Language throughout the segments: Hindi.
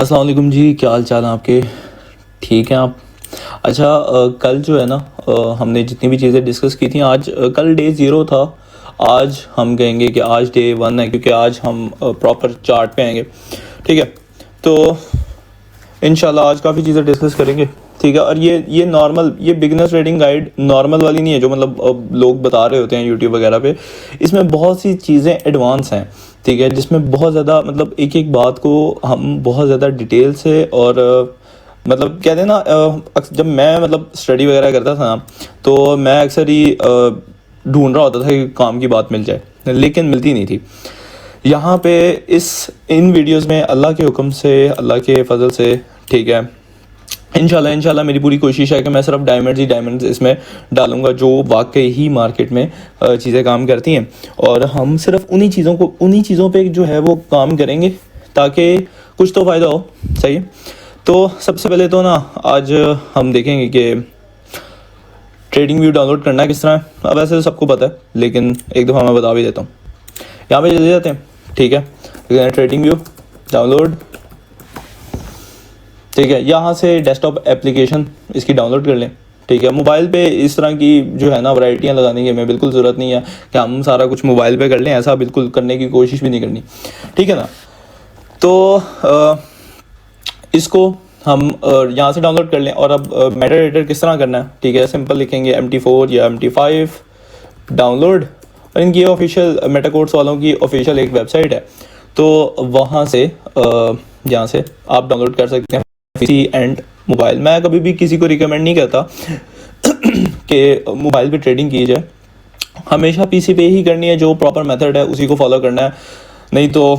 अस्सलाम वालेकुम जी, क्या हाल चाल है आपके? ठीक हैं आप? अच्छा, कल जो है ना, हमने जितनी भी चीज़ें डिस्कस की थी आज, कल डे ज़ीरो था। आज हम कहेंगे कि आज डे वन है, क्योंकि आज हम प्रॉपर चार्ट पे आएंगे। ठीक है, तो इंशाल्लाह आज काफ़ी चीज़ें डिस्कस करेंगे। ठीक है, और ये नॉर्मल, ये बिगिनर्स ट्रेडिंग गाइड नॉर्मल वाली नहीं है जो मतलब लोग बता रहे होते हैं यूट्यूब वगैरह पे। इसमें बहुत सी चीज़ें एडवांस हैं। ठीक है, जिसमें बहुत ज़्यादा मतलब एक एक बात को हम बहुत ज़्यादा डिटेल से और मतलब कहते हैं ना, जब मैं मतलब स्टडी वगैरह करता था ना, तो मैं अक्सर ही ढूंढ रहा होता था कि काम की बात मिल जाए, लेकिन मिलती नहीं थी। यहाँ पे इन वीडियोस में अल्लाह के हुक्म से, अल्लाह के फजल से, ठीक है, इंशाल्लाह इंशाल्लाह मेरी पूरी कोशिश है कि मैं सिर्फ डायमंड्स इसमें डालूंगा जो वाकई ही मार्केट में चीज़ें काम करती हैं, और हम सिर्फ उन्हीं चीज़ों पे जो है वो काम करेंगे ताकि कुछ तो फ़ायदा हो। सही है, तो सबसे पहले तो ना आज हम देखेंगे कि ट्रेडिंग व्यू डाउनलोड करना है किस तरह है। अब वैसे तो सबको पता है, लेकिन एक दफ़ा मैं बता भी देता हूँ। यहाँ पे चले जाते हैं, ठीक है, ट्रेडिंग व्यू डाउनलोड। ठीक है, यहाँ से डेस्कटॉप एप्लीकेशन इसकी डाउनलोड कर लें। ठीक है, मोबाइल पे इस तरह की जो है ना वैरायटियाँ लगाने की हमें बिल्कुल ज़रूरत नहीं है कि हम सारा कुछ मोबाइल पे कर लें, ऐसा बिल्कुल करने की कोशिश भी नहीं करनी। ठीक है ना, तो इसको हम यहाँ से डाउनलोड कर लें। और अब मेटा डेटा किस तरह करना है, ठीक है, सिंपल लिखेंगे MT4 या MT5 डाउनलोड, और इनकी ऑफिशियल मेटा कोर्स वालों की ऑफिशियल एक वेबसाइट है, तो वहाँ से यहाँ से आप डाउनलोड कर सकते हैं पीसी एंड मोबाइल। मैं कभी भी किसी को रिकमेंड नहीं करता कि मोबाइल पे ट्रेडिंग की जाए, हमेशा पीसी पे ही करनी है। जो प्रॉपर मेथड है उसी को फॉलो करना है, नहीं तो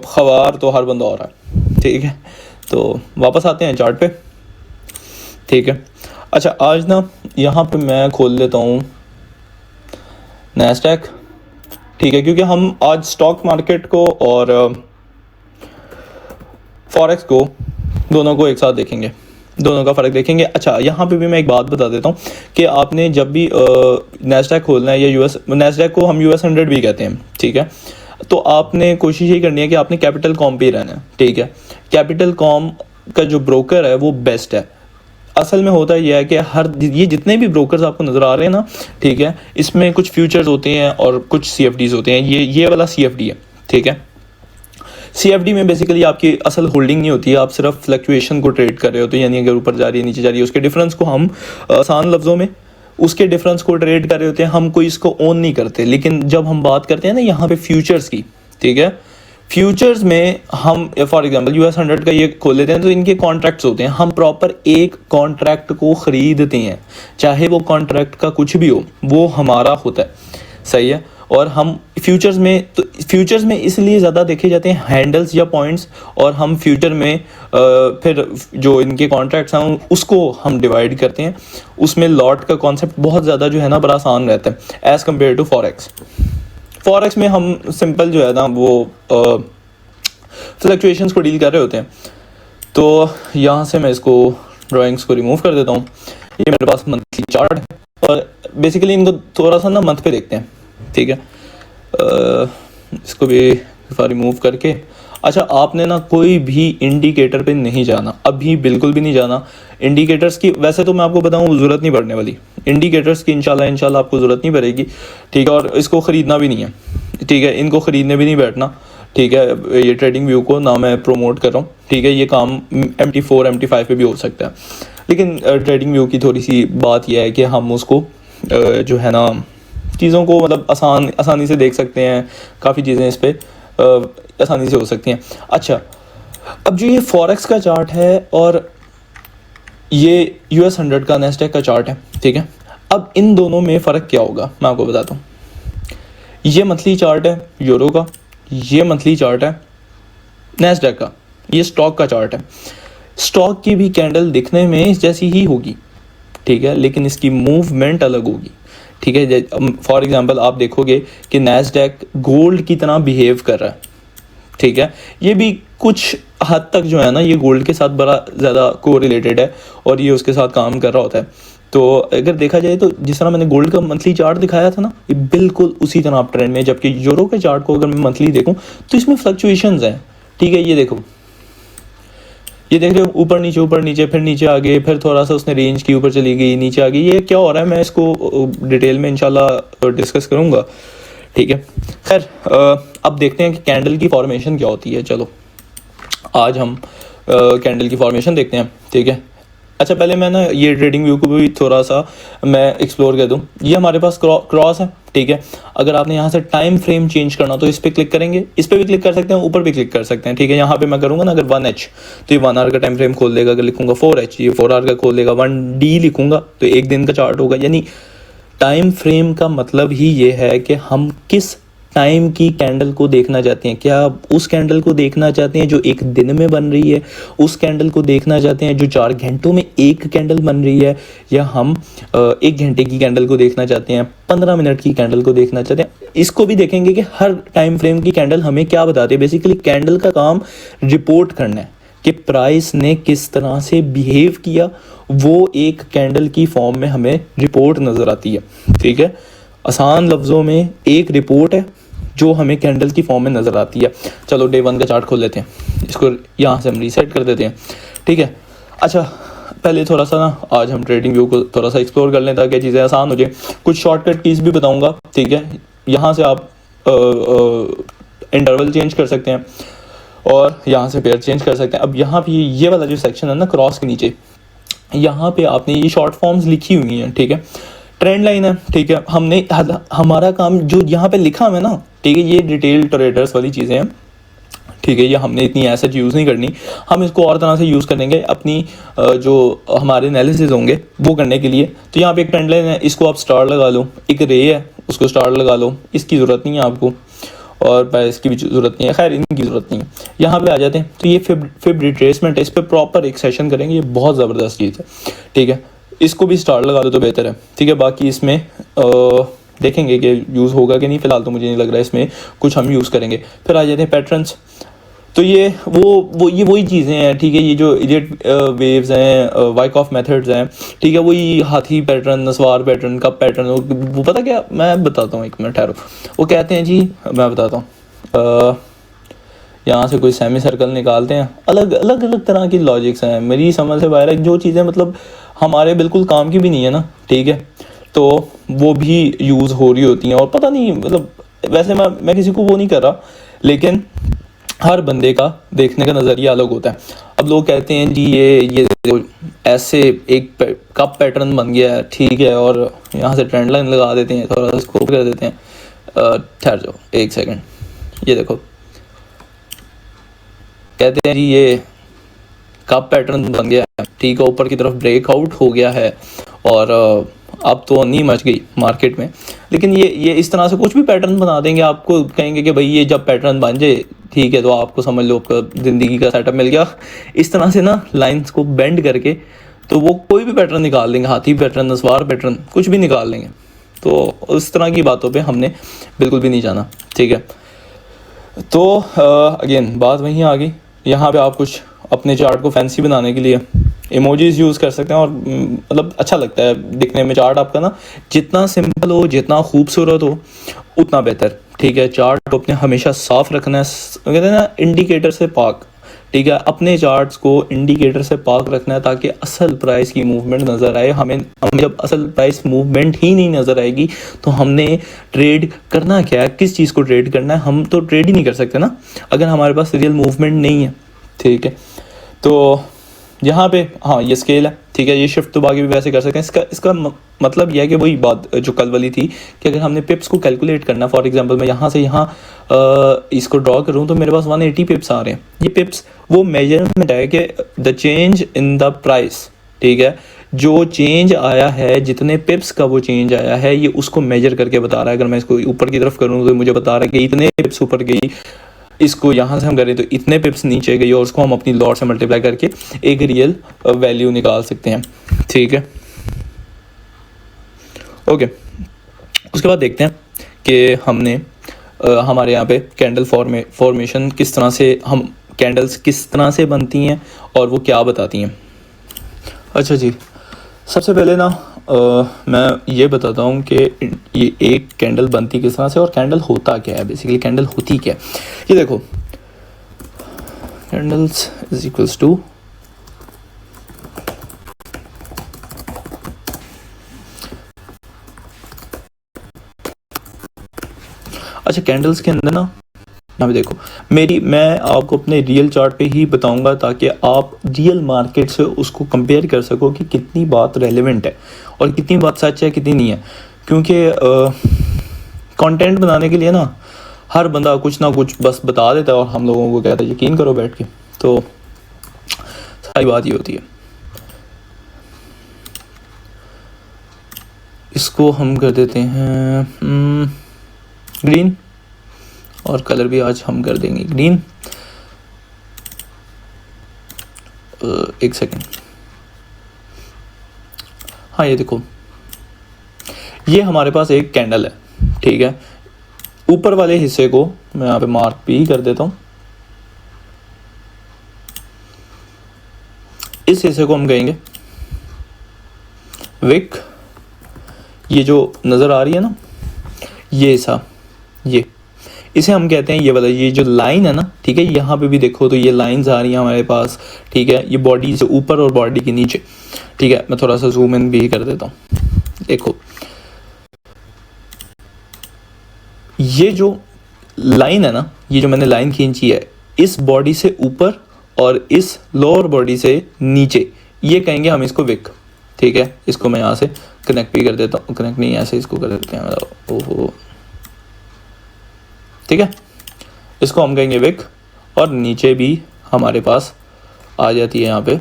खवार तो हर बंदा हो रहा है। ठीक है, तो वापस आते हैं चार्ट पे। ठीक है, अच्छा आज ना यहाँ पे मैं खोल लेता हूँ नैस्डैक। ठीक है, क्योंकि हम आज स्टॉक मार्केट को और फॉरेक्स को दोनों को एक साथ देखेंगे, दोनों का फ़र्क देखेंगे। अच्छा, यहाँ पे भी मैं एक बात बता देता हूँ कि आपने जब भी नैस्डैक खोलना है, या यूएस नैस्डैक को हम US 100 भी कहते हैं, ठीक है, तो आपने कोशिश ये करनी है कि आपने कैपिटल कॉम पे ही रहना है। ठीक है, कैपिटल कॉम का जो ब्रोकर है वो बेस्ट है। असल में होता यह है कि ये जितने भी ब्रोकर्स आपको नज़र आ रहे हैं ना, ठीक है, इसमें कुछ फ्यूचर्स होते हैं और कुछ CFDs होते हैं। ये वाला CFD है। ठीक है, CFD में बेसिकली आपकी असल होल्डिंग नहीं होती है, आप सिर्फ फ्लक्चुएशन को ट्रेड कर रहे हो। तो यानी अगर ऊपर जा रही है नीचे जा रही है, उसके डिफरेंस को हम आसान लफ्ज़ों में उसके डिफरेंस को ट्रेड कर रहे होते हैं, हम कोई इसको ओन नहीं करते। लेकिन जब हम बात करते हैं ना यहाँ पे फ्यूचर्स की, ठीक है, फ्यूचर्स में हम फॉर एग्जांपल US 100 का ये खोल लेते हैं, तो इनके कॉन्ट्रैक्ट्स होते हैं। हम प्रॉपर एक कॉन्ट्रैक्ट को ख़रीदते हैं, चाहे वो कॉन्ट्रैक्ट का कुछ भी हो, वो हमारा होता है। सही है, और हम फ्यूचर्स में इसलिए ज़्यादा देखे जाते हैं हैंडल्स या पॉइंट्स, और हम फ्यूचर में फिर जो इनके कॉन्ट्रैक्ट्स हैं उसको हम डिवाइड करते हैं। उसमें लॉट का कॉन्सेप्ट बहुत ज़्यादा जो है ना बड़ा आसान रहता है एज़ कम्पेयर टू फॉरेक्स में हम सिंपल जो है ना वो फ्लक्चुएशंस को डील कर रहे होते हैं। तो यहाँ से मैं इसको ड्राइंग्स को रिमूव कर देता हूँ। ये मेरे पास मंथली चार्ट है, और बेसिकली इनको थोड़ा सा ना मंथ पे देखते हैं। ठीक है, इसको भी रिमूव करके, अच्छा आपने ना कोई भी इंडिकेटर पे नहीं जाना, अभी बिल्कुल भी नहीं जाना। इंडिकेटर्स की वैसे तो मैं आपको बताऊं ज़रूरत नहीं पड़ने वाली, इंडिकेटर्स की इंशाल्लाह आपको ज़रूरत नहीं पड़ेगी। ठीक है, और इसको ख़रीदना भी नहीं है। ठीक है, इनको ख़रीदने भी नहीं बैठना। ठीक है, ये ट्रेडिंग व्यू को ना मैं प्रोमोट कर रहा हूँ। ठीक है, ये काम MT4 MT5 पे भी हो सकता है, लेकिन ट्रेडिंग व्यू की थोड़ी सी बात यह है कि हम उसको जो है ना चीज़ों को मतलब आसानी से देख सकते हैं। काफ़ी चीज़ें इस पर आसानी से हो सकती हैं। अच्छा, अब जो ये फॉरेक्स का चार्ट है और ये US 100 का नैस्डैक का चार्ट है, ठीक है, अब इन दोनों में फ़र्क क्या होगा मैं आपको बताता हूँ। ये मंथली चार्ट है यूरो का, ये मंथली चार्ट है नैस्डैक का, ये स्टॉक का चार्ट है। स्टॉक की भी कैंडल दिखने में जैसी ही होगी, ठीक है, लेकिन इसकी मूवमेंट अलग होगी। ठीक है, फॉर एग्जांपल आप देखोगे कि नैस्डैक गोल्ड की तरह बिहेव कर रहा है। ठीक है, ये भी कुछ हद तक जो है ना ये गोल्ड के साथ बड़ा ज़्यादा कोरिलेटेड है, और ये उसके साथ काम कर रहा होता है। तो अगर देखा जाए तो जिस तरह मैंने गोल्ड का मंथली चार्ट दिखाया था ना, ये बिल्कुल उसी तरह आप ट्रेंड में। जबकि यूरो के चार्ट को अगर मैं मंथली देखूं तो इसमें फ्लक्चुएशंस हैं। ठीक है, ये देखो ये देख रहे हो, ऊपर नीचे फिर नीचे आ गए, फिर थोड़ा सा उसने रेंज की ऊपर चली गई, नीचे आ गई। ये क्या हो रहा है मैं इसको डिटेल में इंशाल्लाह डिस्कस करूँगा, ठीक है। खैर अब देखते हैं कि कैंडल की फॉर्मेशन क्या होती है। चलो आज हम कैंडल की फॉर्मेशन देखते हैं, ठीक है। अच्छा पहले मैं ना ये ट्रेडिंग व्यू को भी थोड़ा सा मैं एक्सप्लोर कर दूं। ये हमारे पास क्रॉस है, ठीक है। अगर आपने यहाँ से टाइम फ्रेम चेंज करना तो इस पर क्लिक करेंगे, इस पर भी क्लिक कर सकते हैं, ऊपर भी क्लिक कर सकते हैं, ठीक है। यहाँ पे मैं करूँगा ना अगर 1H तो ये 1 आवर का टाइम फ्रेम खोल देगा। अगर लिखूंगा 4H ये 4 आवर का खोल देगा। 1D लिखूंगा तो 1 दिन का चार्ट होगा। यानी टाइम फ्रेम का मतलब ही ये है कि हम किस टाइम की कैंडल को देखना चाहते हैं। क्या आप उस कैंडल को देखना चाहते हैं जो एक दिन में बन रही है, उस कैंडल को देखना चाहते हैं जो 4 घंटों में एक कैंडल बन रही है, या हम 1 घंटे की कैंडल को देखना चाहते हैं, 15 मिनट की कैंडल को देखना चाहते हैं। इसको भी देखेंगे कि हर टाइम फ्रेम की कैंडल हमें क्या बताती है। बेसिकली कैंडल का काम रिपोर्ट करना है कि प्राइस ने किस तरह से बिहेव किया, वो एक कैंडल की फॉर्म में हमें रिपोर्ट नज़र आती है, ठीक है। आसान लफ्ज़ों में एक रिपोर्ट है जो हमें कैंडल की फॉर्म में नज़र आती है। चलो डे 1 का चार्ट खोल लेते हैं, इसको यहाँ से हम रीसेट कर देते हैं, ठीक है। अच्छा पहले थोड़ा सा ना आज हम ट्रेडिंग व्यू को थोड़ा सा एक्सप्लोर कर लें ताकि चीज़ें आसान हो जाए। कुछ शॉर्टकट कीज़ भी बताऊँगा, ठीक है। यहाँ से आप इंटरवल चेंज कर सकते हैं और यहाँ से पेयर चेंज कर सकते हैं। अब यहाँ पे ये वाला जो सेक्शन है ना क्रॉस के नीचे, यहाँ पे आपने ये शॉर्ट फॉर्म्स लिखी हुई हैं, ठीक है। ट्रेंड लाइन है, ठीक है। हमने हमारा काम जो यहाँ पे लिखा हुआ है ना, ठीक है, ये डिटेल ट्रेडर्स वाली चीज़ें हैं, ठीक है। ये हमने इतनी एसेट यूज़ नहीं करनी, हम इसको और तरह से यूज़ करेंगे अपनी जो हमारे एनालिसिस होंगे वो करने के लिए। तो यहाँ पे एक ट्रेंड लाइन है, इसको आप स्टार लगा लो। एक रे है, उसको स्टार लगा लो, इसकी ज़रूरत नहीं है आपको, और प्राइस की भी ज़रूरत नहीं है, खैर इनकी ज़रूरत नहीं है। यहाँ पे आ जाते हैं तो ये फिब रिट्रेसमेंट है, इस पर प्रॉपर एक सेशन करेंगे, ये बहुत ज़बरदस्त चीज़ है, ठीक है। इसको भी स्टार लगा दो तो बेहतर है, ठीक है। बाकी इसमें देखेंगे कि यूज़ होगा कि नहीं, फिलहाल तो मुझे नहीं लग रहा है इसमें कुछ हम यूज़ करेंगे। फिर आ जाते हैं पैटर्न्स। तो ये ये वही चीज़ें हैं, ठीक है। ये जो इजेट वेव्स हैं, वाइकॉफ मेथड्स हैं, ठीक है। वही हाथी पैटर्न, नस्वार पैटर्न, कप पैटर्न, वो पता क्या, मैं बताता हूँ, 1 मिनट ठहरो। वो कहते हैं जी, मैं बताता हूँ, यहाँ से कोई सेमी सर्कल निकालते हैं, अलग अलग तरह की लॉजिक्स हैं, मेरी समझ से बाहर है। जो चीज़ें मतलब हमारे बिल्कुल काम की भी नहीं है ना, ठीक है, तो वो भी यूज़ हो रही होती हैं। और पता नहीं मतलब वैसे मैं किसी को वो नहीं कर रहा, लेकिन हर बंदे का देखने का नज़रिया अलग होता है। अब लोग कहते हैं जी ये ऐसे एक कप पैटर्न बन गया है, ठीक है, और यहाँ से ट्रेंड लाइन लगा देते हैं, थोड़ा सा स्कोप कर देते हैं। ठहर जाओ 1 सेकंड, ये देखो, कहते हैं जी ये कप पैटर्न बन गया है, ठीक है, ऊपर की तरफ ब्रेकआउट हो गया है, और अब तो नहीं मच गई मार्केट में। लेकिन ये इस तरह से कुछ भी पैटर्न बना देंगे, आपको कहेंगे कि भाई ये जब पैटर्न बन जाए, ठीक है, तो आपको समझ लो आपका ज़िंदगी का सेटअप मिल गया। इस तरह से ना लाइंस को बेंड करके तो वो कोई भी पैटर्न निकाल देंगे, हाथी पैटर्न, नस्वार पैटर्न, कुछ भी निकाल देंगे। तो उस तरह की बातों पे हमने बिल्कुल भी नहीं जाना, ठीक है। तो अगेन बात वहीं आ गई। यहाँ पे आप कुछ अपने चार्ट को फैंसी बनाने के लिए इमोजीज यूज़ कर सकते हैं, और मतलब अच्छा लगता है दिखने में चार्ट आपका ना। जितना सिंपल हो, जितना खूबसूरत हो, उतना बेहतर, ठीक है। चार्ट को अपने हमेशा साफ रखना है, कहते हैं ना इंडिकेटर से पाक, ठीक है। अपने चार्ट्स को इंडिकेटर से पाक रखना है ताकि असल प्राइस की मूवमेंट नज़र आए हमें। जब असल प्राइस मूवमेंट ही नहीं नज़र आएगी तो हमने ट्रेड करना क्या है, किस चीज़ को ट्रेड करना है, हम तो ट्रेड ही नहीं कर सकते ना अगर हमारे पास रियल मूवमेंट नहीं है, ठीक है। तो यहाँ पे हाँ ये स्केल है, ठीक है। ये शिफ्ट तो बाकी भी वैसे कर सकते हैं। इसका मतलब यह है कि वही बात जो कल वाली थी कि अगर हमने पिप्स को कैलकुलेट करना, फॉर एग्जांपल मैं यहाँ से यहाँ इसको ड्रॉ करूँ तो मेरे पास 180 पिप्स आ रहे हैं। ये पिप्स वो मेजरमेंट है कि the change in the price, ठीक है, जो चेंज आया है, जितने पिप्स का वो चेंज आया है, ये उसको मेजर करके बता रहा है। अगर मैं इसको ऊपर की तरफ करूँ तो मुझे बता रहा है कि इतने पिप्स ऊपर गई, इसको यहाँ से हम करें तो इतने पिप्स नीचे गई, और उसको हम अपनी लॉट से मल्टीप्लाई करके एक रियल वैल्यू निकाल सकते हैं, ठीक है। ओके, उसके बाद देखते हैं कि हमने हमारे यहाँ पे कैंडल फॉर्मेशन किस तरह से, हम कैंडल्स किस तरह से बनती हैं और वो क्या बताती हैं। अच्छा जी, सबसे पहले ना मैं ये बताता हूँ कि ये एक कैंडल बनती किस तरह से और कैंडल होता क्या है। बेसिकली कैंडल होती क्या है, ये देखो, कैंडल्स इज इक्वल्स टू अच्छा कैंडल्स के अंदर ना यहाँ पे देखो मैं आपको अपने रियल चार्ट पे ही बताऊंगा ताकि आप रियल मार्केट से उसको कंपेयर कर सको कि कितनी बात रेलेवेंट है और कितनी बात सच है कितनी नहीं है, क्योंकि कंटेंट बनाने के लिए ना हर बंदा कुछ ना कुछ बस बता देता है और हम लोगों को कहता है यकीन करो बैठ के, तो सारी बात ये होती है। इसको हम कर देते हैं ग्रीन, और कलर भी आज हम कर देंगे ग्रीन। एक सेकेंड, हाँ ये देखो, ये हमारे पास एक कैंडल है, ठीक है। ऊपर वाले हिस्से को मैं यहाँ पे मार्क भी कर देता हूँ। इस हिस्से को हम कहेंगे विक। ये जो नज़र आ रही है ना, ये हिस्सा, ये इसे हम कहते हैं ये वाला, ये जो लाइन है ना, ठीक है। यहाँ पे भी देखो तो ये लाइंस आ रही हैं हमारे पास, ठीक है। ये बॉडी से ऊपर और बॉडी के नीचे, ठीक है। मैं थोड़ा सा जूम इन भी कर देता हूँ। देखो ये जो लाइन है ना, ये जो मैंने लाइन खींची है इस बॉडी से ऊपर और इस लोअर बॉडी से नीचे, ये कहेंगे हम इसको विक, ठीक है। इसको मैं यहाँ से कनेक्ट भी कर देता हूँ, कनेक्ट नहीं ऐसे इसको कर देते हैं, ओहो, ठीक है। इसको हम कहेंगे विक, और नीचे भी हमारे पास आ जाती है यहाँ पे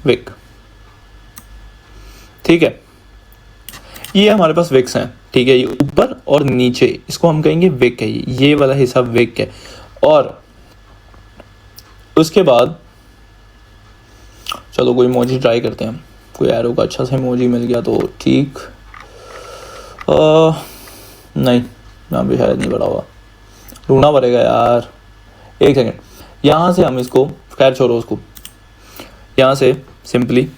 विक, ठीक है। ये हमारे पास विक्स हैं, ठीक है। ये ऊपर और नीचे, इसको हम कहेंगे विक है, ये वाला हिस्सा विक है। और उसके बाद चलो कोई इमोजी ट्राई करते हैं, कोई एरो का अच्छा सा इमोजी मिल गया तो ठीक। नहीं, यहाँ पे शायद नहीं बड़ा हुआ, ढूंढना पड़ेगा यार, एक सेकेंड। यहाँ से हम इसको, खैर छोड़ो उसको, यहाँ से सिंपली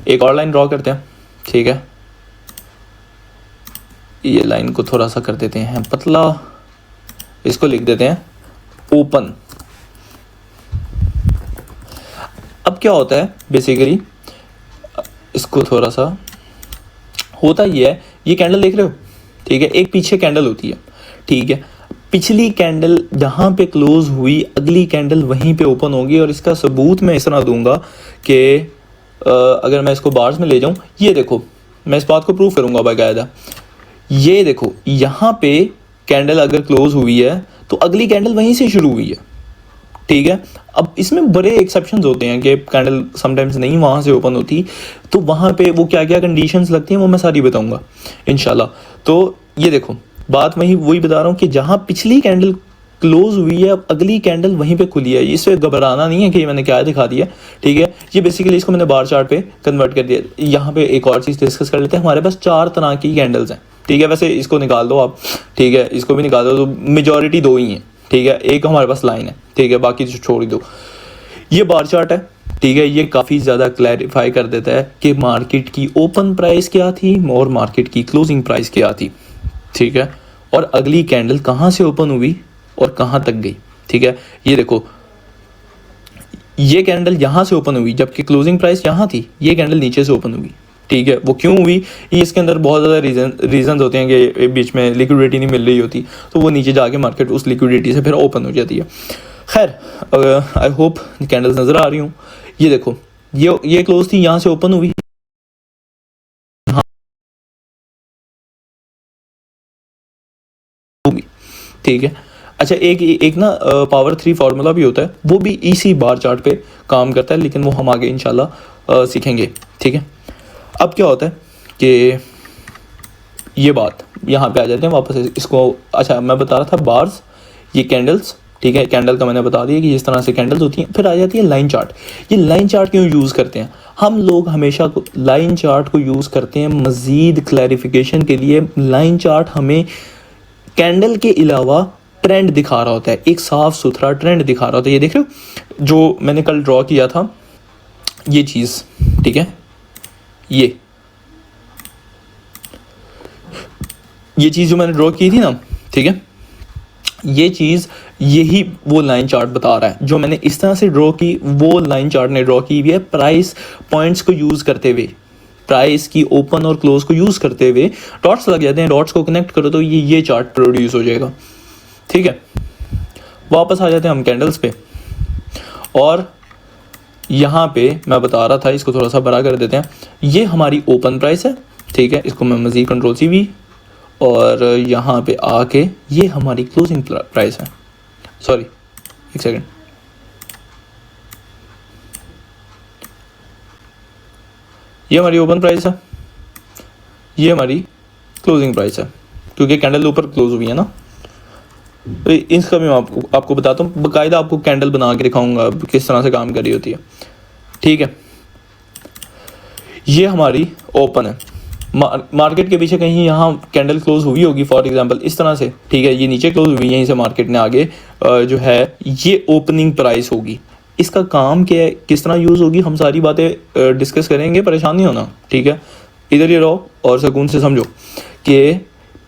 एक और लाइन ड्रॉ करते हैं, ठीक है। ये लाइन को थोड़ा सा कर देते हैं पतला, इसको लिख देते हैं ओपन। अब क्या होता है बेसिकली, इसको थोड़ा सा होता ये है, ये कैंडल देख रहे हो, ठीक है। एक पीछे कैंडल होती है, ठीक है। पिछली कैंडल जहाँ पे क्लोज हुई, अगली कैंडल वहीं पे ओपन होगी। और इसका सबूत मैं इस तरह दूंगा कि अगर मैं इसको बार्स में ले जाऊं, ये देखो, मैं इस बात को प्रूव करूंगा बाकायदा। ये देखो, यहाँ पे कैंडल अगर क्लोज हुई है तो अगली कैंडल वहीं से शुरू हुई है, ठीक है। अब इसमें बड़े एक्सेप्शंस होते हैं कि कैंडल समटाइम्स नहीं वहाँ से ओपन होती, तो वहाँ पे वो क्या क्या कंडीशंस लगती हैं वो मैं सारी बताऊंगा इंशाल्लाह। तो ये देखो, बात वही बता रहा हूँ कि जहाँ पिछली कैंडल क्लोज हुई है, अब अगली कैंडल वहीं पे खुली है। इससे घबराना नहीं है कि मैंने क्या दिखा दिया, ठीक है। ये बेसिकली इसको मैंने बार चार्ट पे कन्वर्ट कर दिया। यहाँ पे एक और चीज़ डिस्कस कर लेते हैं, हमारे पास 4 तरह की कैंडल्स हैं, ठीक है। वैसे इसको निकाल दो आप, ठीक है, इसको भी निकाल दो, तो मेजॉरिटी 2 ही हैं, ठीक है। एक हमारे पास लाइन है, ठीक है, बाकी छोड़ ही दो। ये बार चार्ट है, ठीक है। ये काफ़ी ज़्यादा क्लैरिफाई कर देता है कि मार्केट की ओपन प्राइस क्या थी और मार्केट की क्लोजिंग प्राइस क्या थी, ठीक है। और अगली कैंडल कहाँ से ओपन हुई और कहाँ तक गई, ठीक है। ये देखो, ये कैंडल यहाँ से ओपन हुई जबकि क्लोजिंग प्राइस यहाँ थी, ये कैंडल नीचे से ओपन हुई, ठीक है। वो क्यों हुई, ये इसके अंदर बहुत ज़्यादा रीजन होते हैं कि बीच में लिक्विडिटी नहीं मिल रही होती, तो वो नीचे जाके मार्केट उस लिक्विडिटी से फिर ओपन हो जाती है। खैर, आई होप कैंडल्स नज़र आ रही हूँ। ये देखो, ये क्लोज थी, यहाँ से ओपन हुई, ठीक है। अच्छा, एक ना पावर 3 फार्मूला भी होता है, वो भी इसी बार चार्ट पे काम करता है, लेकिन वो हम आगे इंशाल्लाह सीखेंगे, ठीक है। अब क्या होता है कि ये बात यहाँ पे आ जाते हैं वापस इसको। अच्छा, मैं बता रहा था बार्स, ये कैंडल्स, ठीक है। कैंडल का मैंने बता दिया कि इस तरह से कैंडल्स होती हैं। फिर आ जाती है लाइन चार्ट। ये लाइन चार्ट क्यों यूज़ करते हैं हम लोग? हमेशा लाइन चार्ट को यूज़ करते हैं मज़ीद क्लैरिफिकेशन के लिए। लाइन चार्ट हमें कैंडल के अलावा ट्रेंड दिखा रहा होता है, एक साफ सुथरा ट्रेंड दिखा रहा होता है। ये देख रहे हो जो मैंने कल ड्रॉ किया था, ये चीज़, ठीक है। ये चीज़ जो मैंने ड्रॉ की थी ना, ठीक है, ये चीज़ यही वो लाइन चार्ट बता रहा है। जो मैंने इस तरह से ड्रॉ की, वो लाइन चार्ट ने ड्रॉ की हुई है प्राइस पॉइंट्स को यूज़ करते हुए, प्राइस की ओपन और क्लोज को यूज़ करते हुए डॉट्स लग जाते हैं, डॉट्स को कनेक्ट करो तो ये चार्ट प्रोड्यूस हो जाएगा। ठीक है, वापस आ जाते हैं हम कैंडल्स पे, और यहाँ पे मैं बता रहा था, इसको थोड़ा सा बड़ा कर देते हैं। ये हमारी ओपन प्राइस है, ठीक है, इसको मैं मज़ीद कंट्रोल सी भी, और यहाँ पे आके ये हमारी क्लोजिंग प्राइस है। सॉरी, एक सेकंड, ये हमारी ओपन प्राइस है, ये हमारी क्लोजिंग प्राइस है, क्योंकि कैंडल ऊपर क्लोज हुई है ना। तो इसका भी मैं आपको बताता हूँ, बाकायदा आपको कैंडल बना के दिखाऊंगा किस तरह से काम कर रही होती है। ठीक है, ये हमारी ओपन है, मार्केट के पीछे कहीं यहाँ कैंडल क्लोज हुई होगी फॉर एग्जांपल इस तरह से। ठीक है, ये नीचे क्लोज हुई, यहीं से मार्केट ने आगे जो है ये ओपनिंग प्राइस होगी। इसका काम क्या है, किस तरह यूज़ होगी, हम सारी बातें डिस्कस करेंगे, परेशान नहीं होना। ठीक है, इधर ही रहो और सुकून से समझो कि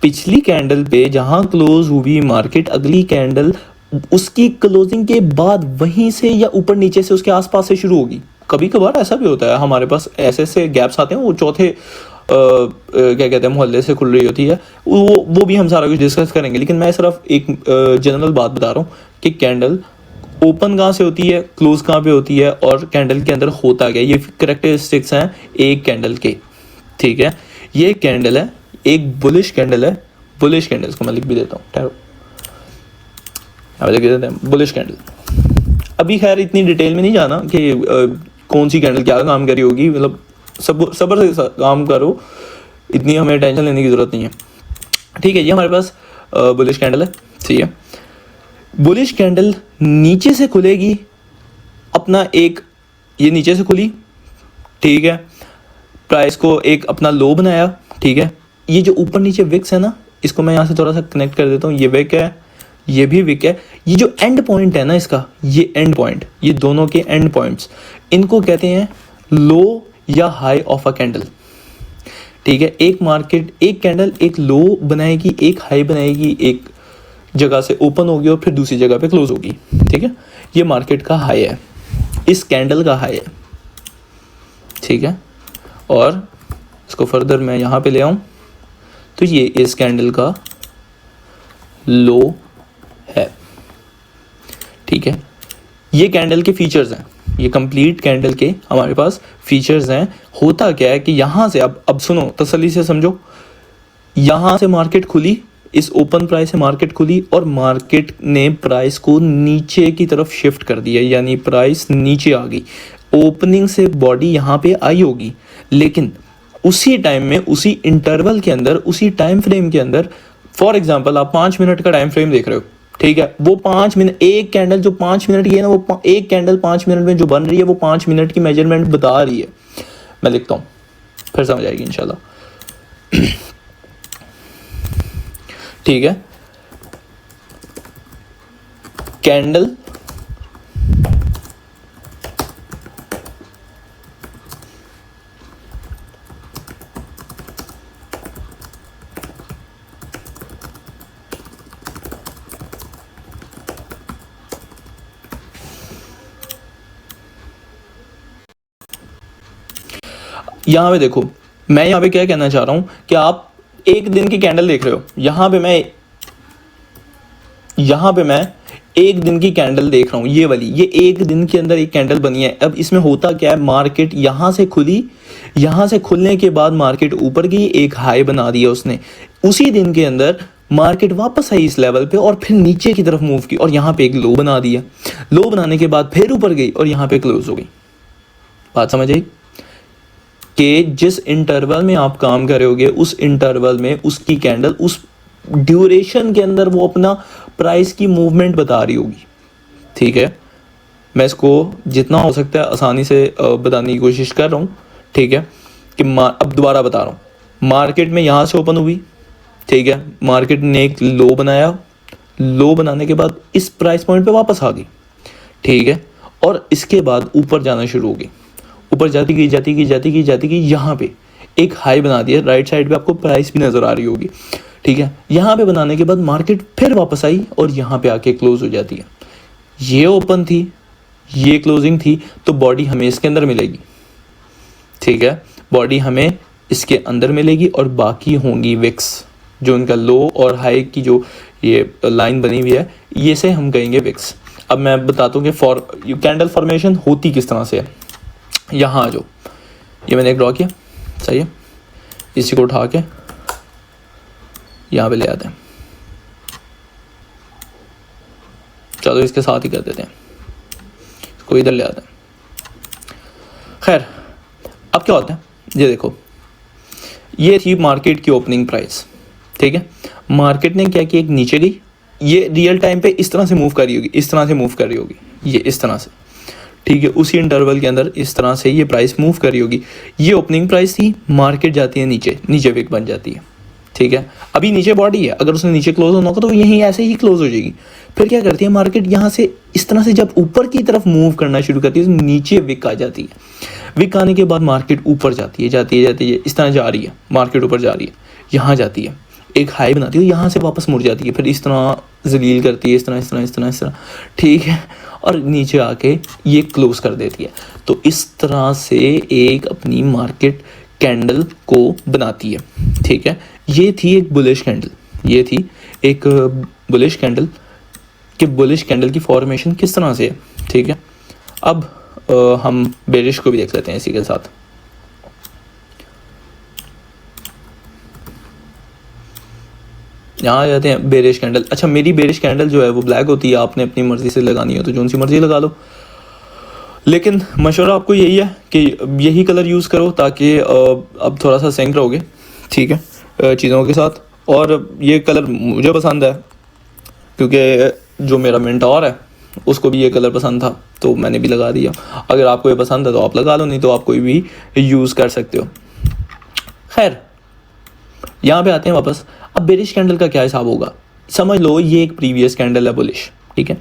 पिछली कैंडल पे जहाँ क्लोज हुई मार्केट, अगली कैंडल उसकी क्लोजिंग के बाद वहीं से या ऊपर नीचे से उसके आसपास से शुरू होगी। कभी कभार ऐसा भी होता है, हमारे पास ऐसे गैप्स आते हैं, वो चौथे क्या कहते हैं मोहल्ले से खुल रही होती है, वो भी हम सारा कुछ डिस्कस करेंगे। लेकिन मैं सिर्फ एक जनरल बात बता रहा हूँ कि कैंडल ओपन कहाँ से होती है, क्लोज कहाँ पे होती है, और कैंडल के अंदर होता क्या, ये करेक्टरिस्टिक्स हैं एक कैंडल के। ठीक है, ये कैंडल है, एक बुलिश कैंडल है, बुलिश कैंडल को मैं लिख भी देता हूँ, ठहरो, लिख देते हैं बुलिश कैंडल। अभी खैर इतनी डिटेल में नहीं जाना कि कौन सी कैंडल क्या काम करी होगी, मतलब सब्र से काम करो, इतनी हमें टेंशन लेने की ज़रूरत नहीं है। ठीक है, ये हमारे पास बुलिश कैंडल है। ठीक है, बुलिश कैंडल नीचे से खुलेगी अपना एक, ये नीचे से खुली, ठीक है, प्राइस को एक अपना लो बनाया। ठीक है, ये जो ऊपर नीचे विक्स है ना, इसको मैं यहाँ से थोड़ा सा कनेक्ट कर देता हूँ, ये विक है, ये भी विक है। ये जो एंड पॉइंट है ना इसका, ये एंड पॉइंट, ये दोनों के एंड पॉइंट्स, इनको कहते हैं लो या हाई ऑफ अ कैंडल। ठीक है, एक मार्केट, एक कैंडल एक लो बनाएगी, एक हाई बनाएगी, एक जगह से ओपन होगी और फिर दूसरी जगह पे क्लोज होगी। ठीक है, ये मार्केट का हाई है, इस कैंडल का हाई है। ठीक है, और इसको फर्दर मैं यहाँ पे ले आऊँ तो ये इस कैंडल का लो है। ठीक है, ये कैंडल के फीचर्स हैं, ये कंप्लीट कैंडल के हमारे पास फीचर्स हैं। होता क्या है कि यहाँ से अब सुनो, तसल्ली से समझो, यहाँ से मार्केट खुली, इस ओपन प्राइस से मार्केट खुली और मार्केट ने प्राइस को नीचे की तरफ शिफ्ट कर दिया, यानी प्राइस नीचे आ गई। ओपनिंग से बॉडी यहाँ पे आई होगी, लेकिन उसी टाइम में, उसी इंटरवल के अंदर, उसी टाइम फ्रेम के अंदर, फॉर एग्जांपल आप 5 मिनट का टाइम फ्रेम देख रहे हो। ठीक है, वो 5 मिनट, एक कैंडल जो 5 मिनट की है ना, वो एक कैंडल 5 मिनट में जो बन रही है वो 5 मिनट की मेजरमेंट बता रही है। मैं लिखता हूँ, फिर समझ आएगी इंशाल्लाह। ठीक है, कैंडल यहाँ पे देखो, मैं यहाँ पे क्या कहना चाह रहा हूँ कि आप एक दिन की कैंडल देख रहे हो, यहाँ पे मैं एक दिन की कैंडल देख रहा हूँ, ये वाली, ये एक दिन के अंदर एक कैंडल बनी है। अब इसमें होता क्या है, मार्केट यहाँ से खुली, यहाँ से खुलने के बाद मार्केट ऊपर गई, एक हाई बना दिया उसने, उसी दिन के अंदर मार्केट वापस आई इस लेवल पे और फिर नीचे की तरफ मूव की और यहाँ पे एक लो बना दिया। लो बनाने के बाद फिर ऊपर गई और यहाँ पे क्लोज हो गई। बात समझ आई कि जिस इंटरवल में आप काम कर रहे होगे, उस इंटरवल में उसकी कैंडल उस ड्यूरेशन के अंदर वो अपना प्राइस की मूवमेंट बता रही होगी। ठीक है, मैं इसको जितना हो सकता है आसानी से बताने की कोशिश कर रहा हूँ। ठीक है, कि अब दोबारा बता रहा हूँ, मार्केट में यहाँ से ओपन हुई, ठीक है, मार्केट ने एक लो बनाया, लो बनाने के बाद इस प्राइस पॉइंट पे वापस आ गई। ठीक है, और इसके बाद ऊपर जाना शुरू हो गई, ऊपर जाती गई, यहाँ पे एक हाई बना दिया, राइट साइड पे आपको प्राइस भी नजर आ रही होगी। ठीक है, यहाँ पे बनाने के बाद मार्केट फिर वापस आई और यहाँ पे आके क्लोज हो जाती है। ये ओपन थी, ये क्लोजिंग थी, तो बॉडी हमें इसके अंदर मिलेगी। ठीक है, बॉडी हमें इसके अंदर मिलेगी और बाकी होंगी विक्स, जो उनका लो और हाई की जो ये लाइन बनी हुई है, ये से हम कहेंगे विक्स। अब मैं बताता हूँ कि कैंडल फॉर्मेशन होती किस तरह से है। यहाँ आ जाओ, ये मैंने एक ड्रॉ किया, सही है, इसी को उठा के यहाँ पे ले आते हैं। चलो इसके साथ ही कर देते हैं, इसको इधर ले आते हैं। खैर अब क्या होता है, ये देखो, ये थी मार्केट की ओपनिंग प्राइस, ठीक है। मार्केट ने क्या किया, एक नीचे गई, ये रियल टाइम पे इस तरह से मूव कर रही होगी, इस तरह से मूव कर रही होगी, ये इस तरह से, ठीक है। उसी इंटरवल के अंदर इस तरह से ये प्राइस मूव कर रही होगी। ये ओपनिंग प्राइस थी, मार्केट जाती है नीचे, नीचे विक बन जाती है, ठीक है। अभी नीचे बॉडी है, अगर उसने नीचे क्लोज होना होगा तो यहीं ऐसे ही क्लोज हो जाएगी। फिर क्या करती है मार्केट, यहाँ से इस तरह से जब ऊपर की तरफ मूव करना शुरू करती है तो नीचे विक आ जाती है। विक आने के बाद मार्केट ऊपर जाती है, जाती है, जाती है, इस तरह जा रही है, मार्केट ऊपर जा रही है, यहाँ जाती है, एक हाई बनाती है, यहाँ से वापस मुड़ जाती है, फिर इस तरह जलील करती है, इस तरह इस तरह इस तरह इस तरह, ठीक है, और नीचे आके ये क्लोज कर देती है। तो इस तरह से एक अपनी मार्केट कैंडल को बनाती है, ठीक है। ये थी एक बुलिश कैंडल, ये थी एक बुलिश कैंडल, कि बुलिश कैंडल की फॉर्मेशन किस तरह से है, ठीक है। अब हम बेरिश को भी देख लेते हैं इसी के साथ। यहाँ आ जाते हैं बेरिश कैंडल। अच्छा, मेरी बेरिश कैंडल जो है वो ब्लैक होती है, आपने अपनी मर्जी से लगानी हो तो जो सी मर्जी लगा लो, लेकिन मशवरा आपको यही है कि यही कलर यूज़ करो ताकि अब थोड़ा सा सिंक रहोगे, ठीक है, चीज़ों के साथ। और ये कलर मुझे पसंद है क्योंकि जो मेरा मेंटोर है उसको भी ये कलर पसंद था तो मैंने भी लगा दिया। अगर आपको ये पसंद है तो आप लगा लो, नहीं तो आप कोई भी यूज़ कर सकते हो। खैर यहाँ पे आते हैं वापस। अब बेरिश कैंडल का क्या हिसाब होगा, समझ लो ये एक प्रीवियस कैंडल है बुलिश, ठीक है।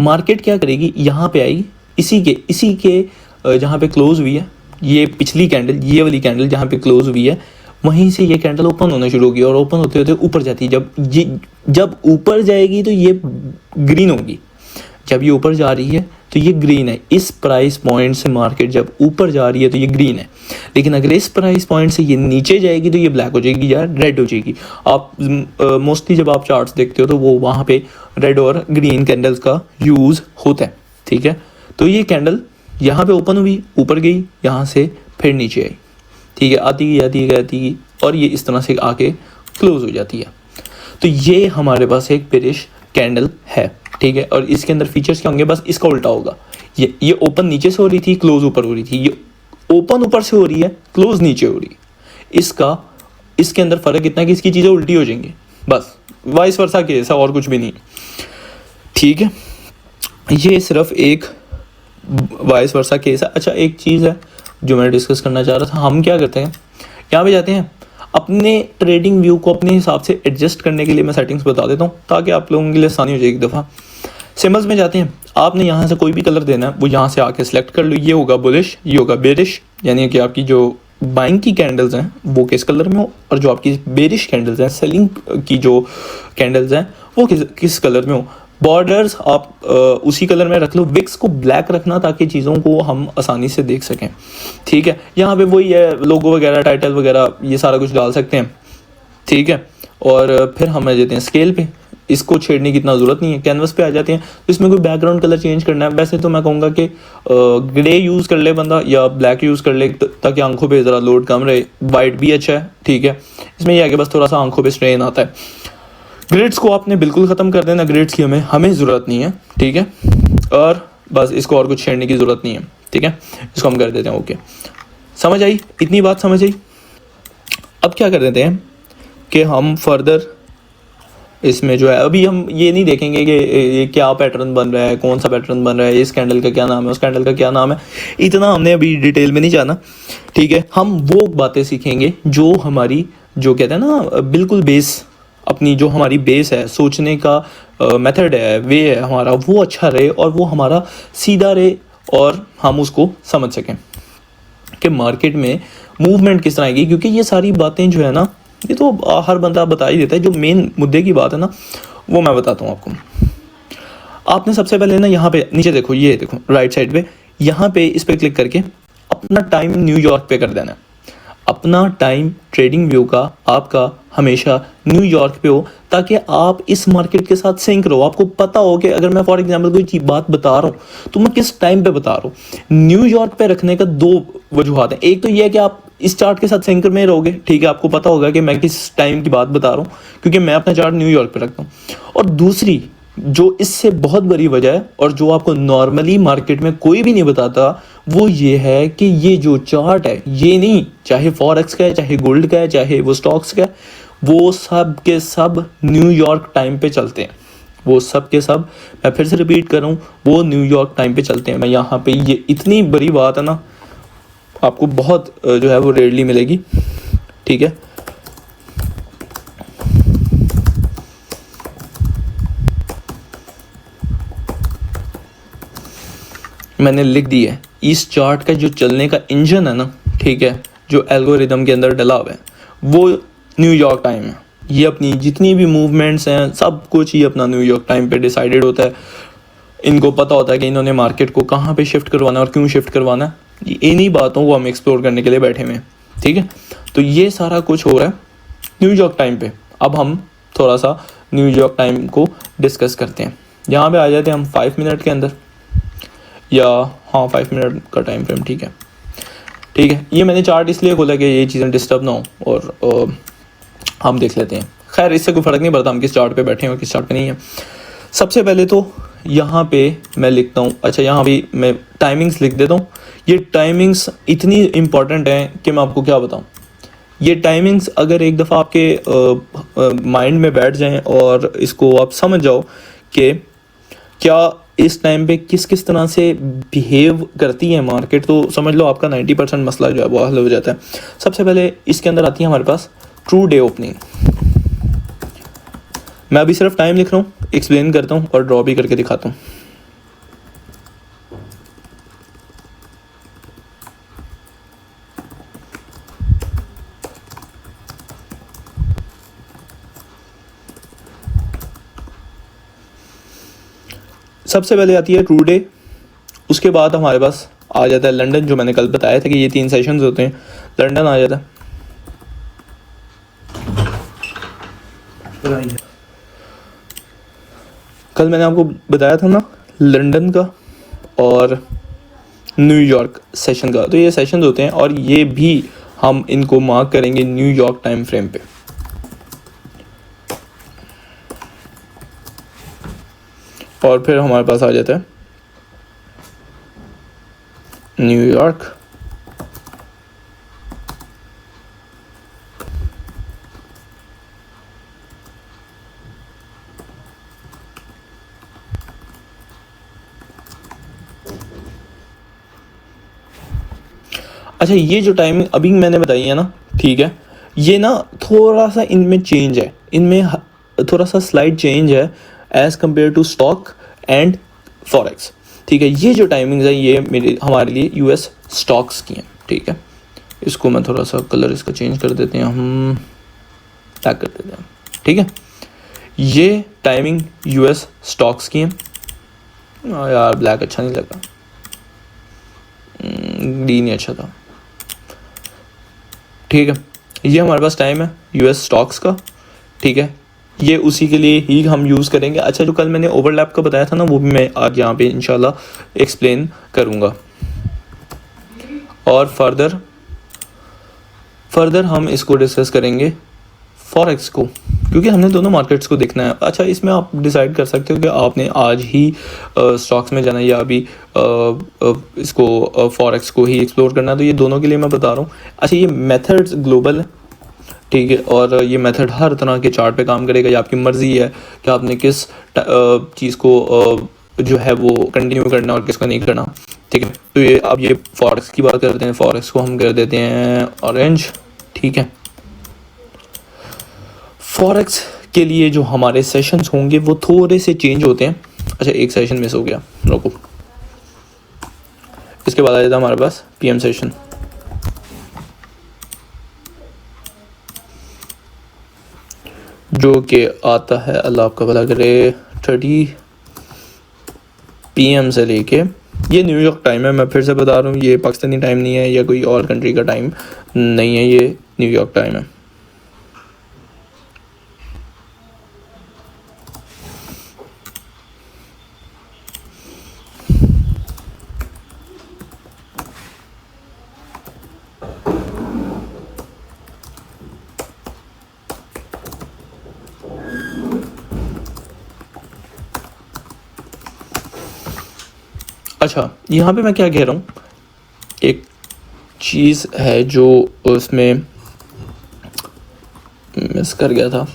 मार्केट क्या करेगी, यहाँ पे आएगी, इसी के जहाँ पे क्लोज हुई है ये पिछली कैंडल, ये वाली कैंडल जहाँ पे क्लोज हुई है, वहीं से ये कैंडल ओपन होना शुरू होगी और ओपन होते होते ऊपर जाती है। जब ऊपर जाएगी तो ये ग्रीन होगी, जब ये ऊपर जा रही है तो ये ग्रीन है। इस प्राइस पॉइंट से मार्केट जब ऊपर जा रही है तो ये ग्रीन है, लेकिन अगर इस प्राइस पॉइंट से ये नीचे जाएगी तो ये ब्लैक हो जाएगी या रेड हो जाएगी। आप मोस्टली जब आप चार्ट्स देखते हो तो वो वहाँ पे रेड और ग्रीन कैंडल्स का यूज़ होता है, ठीक है। तो ये कैंडल यहाँ पे ओपन हुई, ऊपर गई, यहाँ से फिर नीचे आई, ठीक है, आती गई और ये इस तरह से आके क्लोज हो जाती है। तो ये हमारे पास एक बेरिश कैंडल है, ठीक है। और इसके अंदर फीचर्स क्या होंगे, बस इसका उल्टा होगा। ये ओपन नीचे से हो रही थी, क्लोज ऊपर हो रही थी, ये ओपन ऊपर से हो रही है, क्लोज नीचे हो रही है। इसके अंदर फ़र्क इतना है कि इसकी चीज़ें उल्टी हो जाएंगी, बस वाइस वर्सा केस है और कुछ भी नहीं, ठीक है। ये सिर्फ एक वाइस वर्सा केस है। अच्छा, एक चीज़ है जो मैं डिस्कस करना चाह रहा था, हम क्या करते हैं, यहाँ पे जाते हैं, अपने ट्रेडिंग व्यू को अपने हिसाब से एडजस्ट करने के लिए मैं सेटिंग्स बता देता हूँ ताकि आप लोगों के लिए आसानी हो जाए। एक दफ़ा सिम्बल्स में जाते हैं, आपने यहाँ से कोई भी कलर देना है वो यहाँ से आके सिलेक्ट कर लो। ये होगा बुलिश, ये होगा बेरिश, यानी कि आपकी जो बाइंग की कैंडल्स हैं वो किस कलर में हो, और जो आपकी बेरिश कैंडल्स हैं, सेलिंग की जो कैंडल्स हैं वो किस कलर में हो। बॉर्डर्स आप उसी कलर में रख लो, विक्स को ब्लैक रखना ताकि चीज़ों को हम आसानी से देख सकें, ठीक है। यहाँ पे वही है, लोगो वगैरह, टाइटल वगैरह, ये सारा कुछ डाल सकते हैं, ठीक है। और फिर हम देते हैं स्केल पे, इसको छेड़ने की इतना ज़रूरत नहीं है। कैनवस पे आ जाते हैं, तो इसमें कोई बैकग्राउंड कलर चेंज करना है, वैसे तो मैं कहूँगा कि ग्रे यूज़ कर ले बंदा या ब्लैक यूज़ कर ले ताकि आंखों पे ज़रा लोड कम रहे। वाइट भी अच्छा है, ठीक है। इसमें यह है कि बस थोड़ा सा आंखों पे स्ट्रेन आता है। ग्रिड्स को आपने बिल्कुल ख़त्म कर देना, ग्रिड्स की हमें ज़रूरत नहीं है, ठीक है। और बस इसको और कुछ छेड़ने की ज़रूरत नहीं है, ठीक है। इसको हम कर देते हैं, ओके। समझ आई, इतनी बात समझ आई। अब क्या कर देते हैं कि हम फर्दर इसमें जो है, अभी हम ये नहीं देखेंगे कि ये क्या पैटर्न बन रहा है, कौन सा पैटर्न बन रहा है, इस कैंडल का क्या नाम है, उस कैंडल का क्या नाम है, इतना हमने अभी डिटेल में नहीं जाना, ठीक है। हम वो बातें सीखेंगे जो हमारी, जो कहते हैं ना, बिल्कुल बेस, अपनी जो हमारी बेस है, सोचने का मेथड है, वे है हमारा, वो अच्छा रहे और वो हमारा सीधा रहे और हम उसको समझ सकें कि मार्केट में मूवमेंट किस तरह आएगी। क्योंकि ये सारी बातें जो है ना, ये तो हर बंदा बता ही देता है, जो मेन मुद्दे की बात है ना वो मैं बताता हूँ आपको। आपने सबसे पहले ना यहाँ पे नीचे देखो, ये देखो राइट साइड पे, यहाँ पे इस पर क्लिक करके अपना टाइम न्यूयॉर्क पे कर देना है। अपना टाइम ट्रेडिंग व्यू का आपका हमेशा न्यूयॉर्क पे हो, ताकि आप इस मार्केट के साथ सिंक रहो। आपको पता हो कि अगर मैं फॉर एग्जांपल कोई चीज बात बता रहा हूँ तो मैं किस टाइम पे बता रहा हूँ। न्यूयॉर्क पे रखने का दो वजूहत हैं। एक तो ये है कि आप इस चार्ट के साथ सिंक में रहोगे, ठीक है, आपको पता होगा कि मैं किस टाइम की बात बता रहा हूँ, क्योंकि मैं अपना चार्ट न्यूयॉर्क पे रखता हूँ। और दूसरी जो इससे बहुत बड़ी वजह है, और जो आपको नॉर्मली मार्केट में कोई भी नहीं बताता, वो ये है कि ये जो चार्ट है, ये नहीं, चाहे फॉरेक्स का है, चाहे गोल्ड का है, चाहे वो स्टॉक्स का है, वो सब के सब न्यूयॉर्क टाइम पे चलते हैं। वो सब के सब, मैं फिर से रिपीट कर रहा हूँ, वो न्यूयॉर्क टाइम पे चलते हैं। मैं यहाँ पे, ये इतनी बड़ी बात है ना, आपको बहुत जो है वो रेयरली मिलेगी, ठीक है। मैंने लिख दी है, इस चार्ट का जो चलने का इंजन है ना, ठीक है, जो एल्गोरिदम के अंदर डला हुआ है, वो न्यूयॉर्क टाइम है। ये अपनी जितनी भी मूवमेंट्स हैं, सब कुछ ही अपना न्यूयॉर्क टाइम पे डिसाइडेड होता है। इनको पता होता है कि इन्होंने मार्केट को कहाँ पे शिफ्ट करवाना है और क्यों शिफ्ट करवाना है। इन्हीं बातों को हम एक्सप्लोर करने के लिए बैठे हुए हैं, ठीक है। तो ये सारा कुछ हो रहा है न्यूयॉर्क टाइम पे। अब हम थोड़ा सा न्यूयॉर्क टाइम को डिस्कस करते हैं। यहाँ पे आ जाते हैं हम 5 मिनट के अंदर, या हाँ 5 मिनट का टाइम फ्रेम, ठीक है, ठीक है। ये मैंने चार्ट इसलिए खोला कि ये चीज़ें डिस्टर्ब ना हो, और हम देख लेते हैं। खैर इससे कोई फ़र्क नहीं पड़ता हम किस चार्ट पे बैठे हैं और किस चार्ट पे नहीं है। सबसे पहले तो यहाँ पे मैं लिखता हूँ, अच्छा यहाँ भी मैं टाइमिंग्स लिख देता हूँ। ये टाइमिंग्स इतनी इम्पॉर्टेंट हैं कि मैं आपको क्या बताऊँ। ये टाइमिंग्स अगर एक दफ़ा आपके माइंड में बैठ जाएं और इसको आप समझ जाओ कि क्या इस टाइम पे किस किस तरह से बिहेव करती है मार्केट, तो समझ लो आपका 90% मसला जो है वो हल हो जाता है। सबसे पहले इसके अंदर आती है हमारे पास ट्रू डे ओपनिंग। मैं अभी सिर्फ टाइम लिख रहा हूँ, एक्सप्लेन करता हूँ और ड्रॉ भी करके दिखाता हूँ। सबसे पहले आती है ट्रू डे, उसके बाद हमारे पास आ जाता है लंदन, जो मैंने कल बताया था कि ये 3 सेशंस होते हैं। लंदन आ जाता है। कल मैंने आपको बताया था ना लंदन का और न्यूयॉर्क सेशन का, तो ये सेशंस होते हैं और ये भी हम इनको मार्क करेंगे न्यूयॉर्क टाइम फ्रेम पे। और फिर हमारे पास आ जाता है न्यूयॉर्क, अच्छा ये जो टाइमिंग अभी मैंने बताई है ना, ठीक है, ये ना थोड़ा सा इनमें चेंज है, इनमें थोड़ा सा स्लाइड चेंज है as compare to stock and forex, ठीक है। ये जो टाइमिंग्स है ये मेरे हमारे लिए यूएस स्टॉक्स की हैं, ठीक है। इसको मैं थोड़ा सा कलर इसका चेंज कर देते हैं, हम पैक कर देते हैं, ठीक है। ये टाइमिंग यूएस स्टॉक्स की हैं। यार ब्लैक अच्छा नहीं लगा, डी नहीं अच्छा था, ठीक है। ये हमारे पास टाइम है यूएस स्टॉक्स का, ठीक है। ये उसी के लिए ही हम यूज़ करेंगे। अच्छा जो कल मैंने ओवरलैप का बताया था ना, वो भी मैं आज यहाँ पे इंशाल्लाह एक्सप्लेन करूँगा। और फर्दर हम इसको डिस्कस करेंगे फॉरेक्स को, क्योंकि हमने दोनों मार्केट्स को देखना है। अच्छा इसमें आप डिसाइड कर सकते हो कि आपने आज ही स्टॉक्स में जाना है या अभी इसको फॉरेक्स को ही एक्सप्लोर करना है, तो ये दोनों के लिए मैं बता रहा हूँ। अच्छा ये मेथड्स ग्लोबल है, ठीक है, और ये मेथड हर तरह के चार्ट पे काम करेगा। ये आपकी मर्ज़ी है कि आपने किस चीज़ को जो है वो कंटिन्यू करना और किसको नहीं करना, ठीक है। तो ये अब ये फॉरेक्स की बात करते हैं, फॉरेक्स को हम कर देते हैं ऑरेंज, ठीक है। फॉरेक्स के लिए जो हमारे सेशंस होंगे वो थोड़े से चेंज होते हैं। अच्छा एक सेशन मिस हो गया, रोको। इसके बाद आ जाता है हमारे पास पीएम सेशन, जो कि आता है, अल्लाह आपका भला करे, 30 PM से लेके ये न्यूयॉर्क टाइम है, मैं फिर से बता रहा हूँ, ये पाकिस्तानी टाइम नहीं है या कोई और कंट्री का टाइम नहीं है, ये न्यूयॉर्क टाइम है। अच्छा, यहाँ पे मैं क्या कह रहा हूँ, एक चीज़ है जो उसमें मिस कर गया था।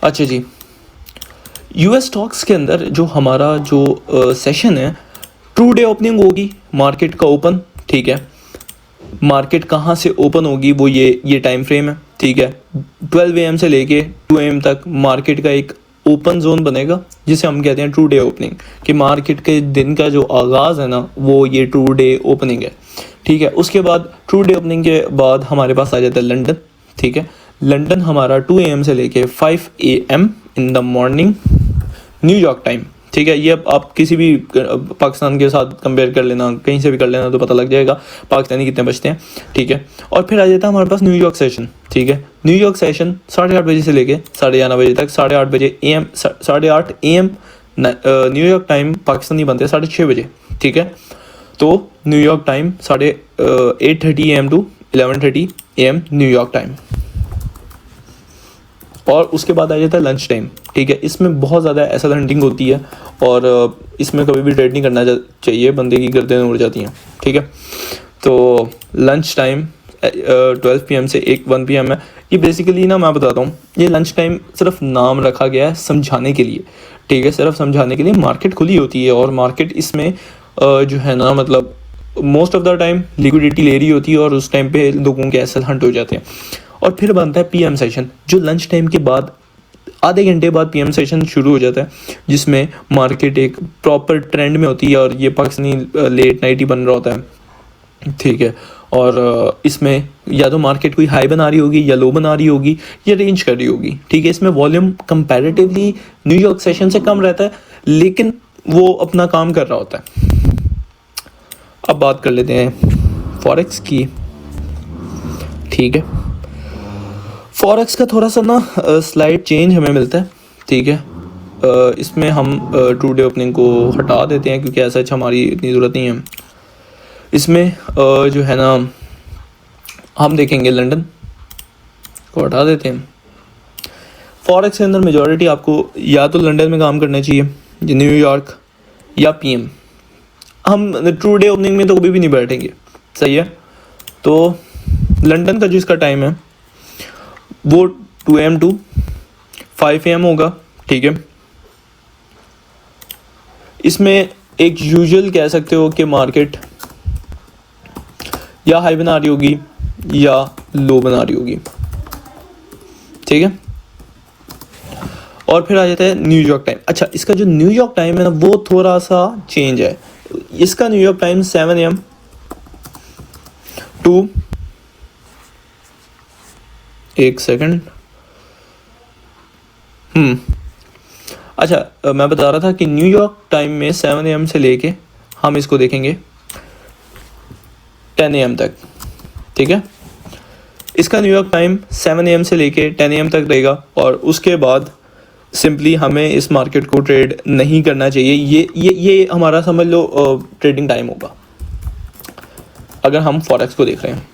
अच्छा जी, यूएस स्टॉक्स के अंदर जो हमारा जो सेशन है, ट्रू डे ओपनिंग होगी, मार्केट का ओपन, ठीक है। मार्केट कहाँ से ओपन होगी वो ये टाइम फ्रेम है, ठीक है। 12 AM से लेके 2 AM तक मार्केट का एक ओपन जोन बनेगा जिसे हम कहते हैं ट्रू डे ओपनिंग, कि मार्केट के दिन का जो आगाज़ है ना वो ये ट्रू डे ओपनिंग है, ठीक है। उसके बाद ट्रू डे ओपनिंग के बाद हमारे पास आ जाता है लंदन, ठीक है। लंदन हमारा 2 AM से लेके 5 AM in the morning New York time, ठीक है। ये अब आप किसी भी पाकिस्तान के साथ कंपेयर कर लेना, कहीं से भी कर लेना तो पता लग जाएगा पाकिस्तानी कितने बजते हैं, ठीक है। और फिर आ जाता है हमारे पास न्यूयॉर्क सेशन, ठीक है। न्यूयॉर्क सेशन 8:30 बजे से लेके 11:30 बजे तक, 8:30 बजे AM 8:30 AM New York time Pakistani बनते हैं 6:30 बजे, ठीक है। तो New York time 8:30 AM to 11:30 AM New York time. और उसके बाद आ जाता है लंच टाइम, ठीक है। इसमें बहुत ज़्यादा एसएल हंटिंग होती है और इसमें कभी भी ट्रेड नहीं करना चाहिए, बंदे की गर्दनें उड़ जाती हैं, ठीक है। तो लंच टाइम 12 PM से 1 PM है। ये बेसिकली ना मैं बताता हूँ, ये लंच टाइम सिर्फ नाम रखा गया है समझाने के लिए, ठीक है, सिर्फ समझाने के लिए। मार्केट खुली होती है और मार्केट इसमें जो है ना मतलब most of the time liquidity ले रही होती है और उस टाइम पे लोगों के एसएल हंट हो जाते हैं। और फिर बनता है PM सेशन, जो लंच टाइम के बाद आधे घंटे बाद PM सेशन शुरू हो जाता है, जिसमें मार्केट एक प्रॉपर ट्रेंड में होती है और ये पाकिस्तानी लेट नाइट ही बन रहा होता है, ठीक है। और इसमें या तो मार्केट कोई हाई बना रही होगी या लो बना रही होगी या रेंज कर रही होगी, ठीक है। इसमें वॉल्यूम कंपैरेटिवली न्यूयॉर्क सेशन से कम रहता है, लेकिन वो अपना काम कर रहा होता है। अब बात कर लेते हैं फॉरेक्स की, ठीक है। फॉरेक्स का थोड़ा सा ना स्लाइड चेंज हमें मिलता है, ठीक है। इसमें हम ट्रू डे ओपनिंग को हटा देते हैं क्योंकि ऐसा अच्छा हमारी इतनी ज़रूरत नहीं है। इसमें जो है ना हम देखेंगे लंदन को हटा देते हैं। फॉरेक्स के अंदर मेजॉरिटी आपको या तो लंदन में काम करना चाहिए, न्यूयॉर्क या PM। हम ट्रू डे ओपनिंग में तो कभी भी नहीं बैठेंगे, सही है। तो लंदन का जो इसका टाइम है वो 2 AM टू 5 AM होगा, ठीक है। इसमें एक यूजुअल कह सकते हो कि मार्केट या हाई बना रही होगी या लो बना रही होगी, ठीक है। और फिर आ जाता है न्यूयॉर्क टाइम। अच्छा, इसका जो न्यूयॉर्क टाइम है ना वो थोड़ा सा चेंज है। इसका न्यूयॉर्क टाइम 7 AM टू, एक सेकंड, अच्छा मैं बता रहा था कि न्यूयॉर्क टाइम में 7 AM से लेके हम इसको देखेंगे 10 AM तक, ठीक है। इसका न्यूयॉर्क टाइम 7 AM से लेके 10 AM तक रहेगा और उसके बाद सिंपली हमें इस मार्केट को ट्रेड नहीं करना चाहिए। ये हमारा समझ लो ट्रेडिंग टाइम होगा अगर हम फॉरेक्स को देख रहे हैं,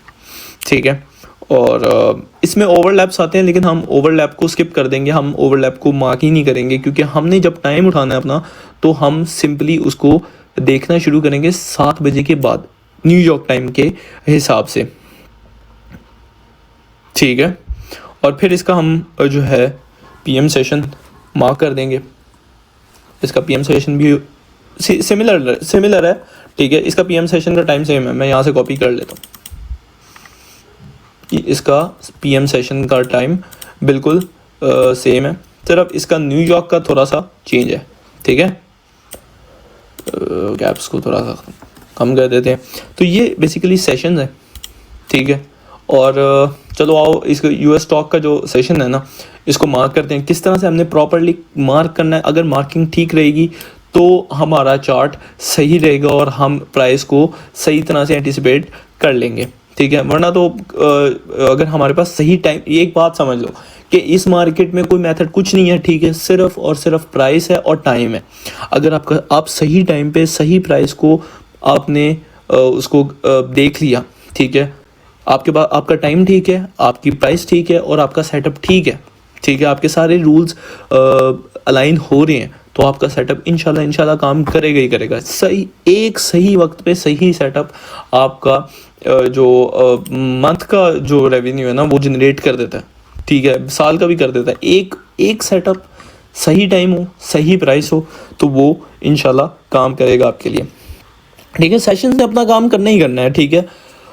ठीक है। और इसमें ओवरलैप्स आते हैं लेकिन हम ओवरलैप को स्किप कर देंगे, हम ओवरलैप को मार्क ही नहीं करेंगे क्योंकि हमने जब टाइम उठाना है अपना तो हम सिंपली उसको देखना शुरू करेंगे 7 बजे के बाद न्यूयॉर्क टाइम के हिसाब से, ठीक है। और फिर इसका हम जो है PM सेशन मार्क कर देंगे। इसका PM सेशन भी सिमिलर है, ठीक है। इसका PM सेशन का टाइम सेम है, मैं यहाँ से कॉपी कर लेता हूँ कि इसका PM सेशन का टाइम बिल्कुल सेम है, सिर्फ इसका न्यूयॉर्क का थोड़ा सा चेंज है, ठीक है। गैप्स को थोड़ा सा कम कर देते हैं। तो ये बेसिकली सेशन है, ठीक है। और चलो आओ इसको यूएस स्टॉक का जो सेशन है ना इसको मार्क करते हैं। किस तरह से हमने प्रॉपरली मार्क करना है, अगर मार्किंग ठीक रहेगी तो हमारा चार्ट सही रहेगा और हम प्राइस को सही तरह से एंटिसिपेट कर लेंगे, ठीक है। वरना तो अगर हमारे पास सही टाइम, एक बात समझ लो कि इस मार्केट में कोई मेथड कुछ नहीं है, ठीक है, सिर्फ और सिर्फ प्राइस है और टाइम है। अगर आप सही टाइम पे सही प्राइस को आपने उसको देख लिया, ठीक है, आपके पास आपका टाइम ठीक है, आपकी प्राइस ठीक है और आपका सेटअप ठीक है, ठीक है, आपके सारे रूल्स अलाइन हो रहे हैं, तो आपका सेटअप इंशाल्लाह काम करेगा ही करेगा। सही वक्त पे सही सेटअप आपका जो मंथ का जो रेवेन्यू है ना वो जनरेट कर देता है, ठीक है, साल का भी कर देता है। एक सेटअप सही टाइम हो, सही प्राइस हो, तो वो इंशाल्लाह काम करेगा आपके लिए, ठीक है। सेशन से अपना काम करना ही करना है, ठीक है,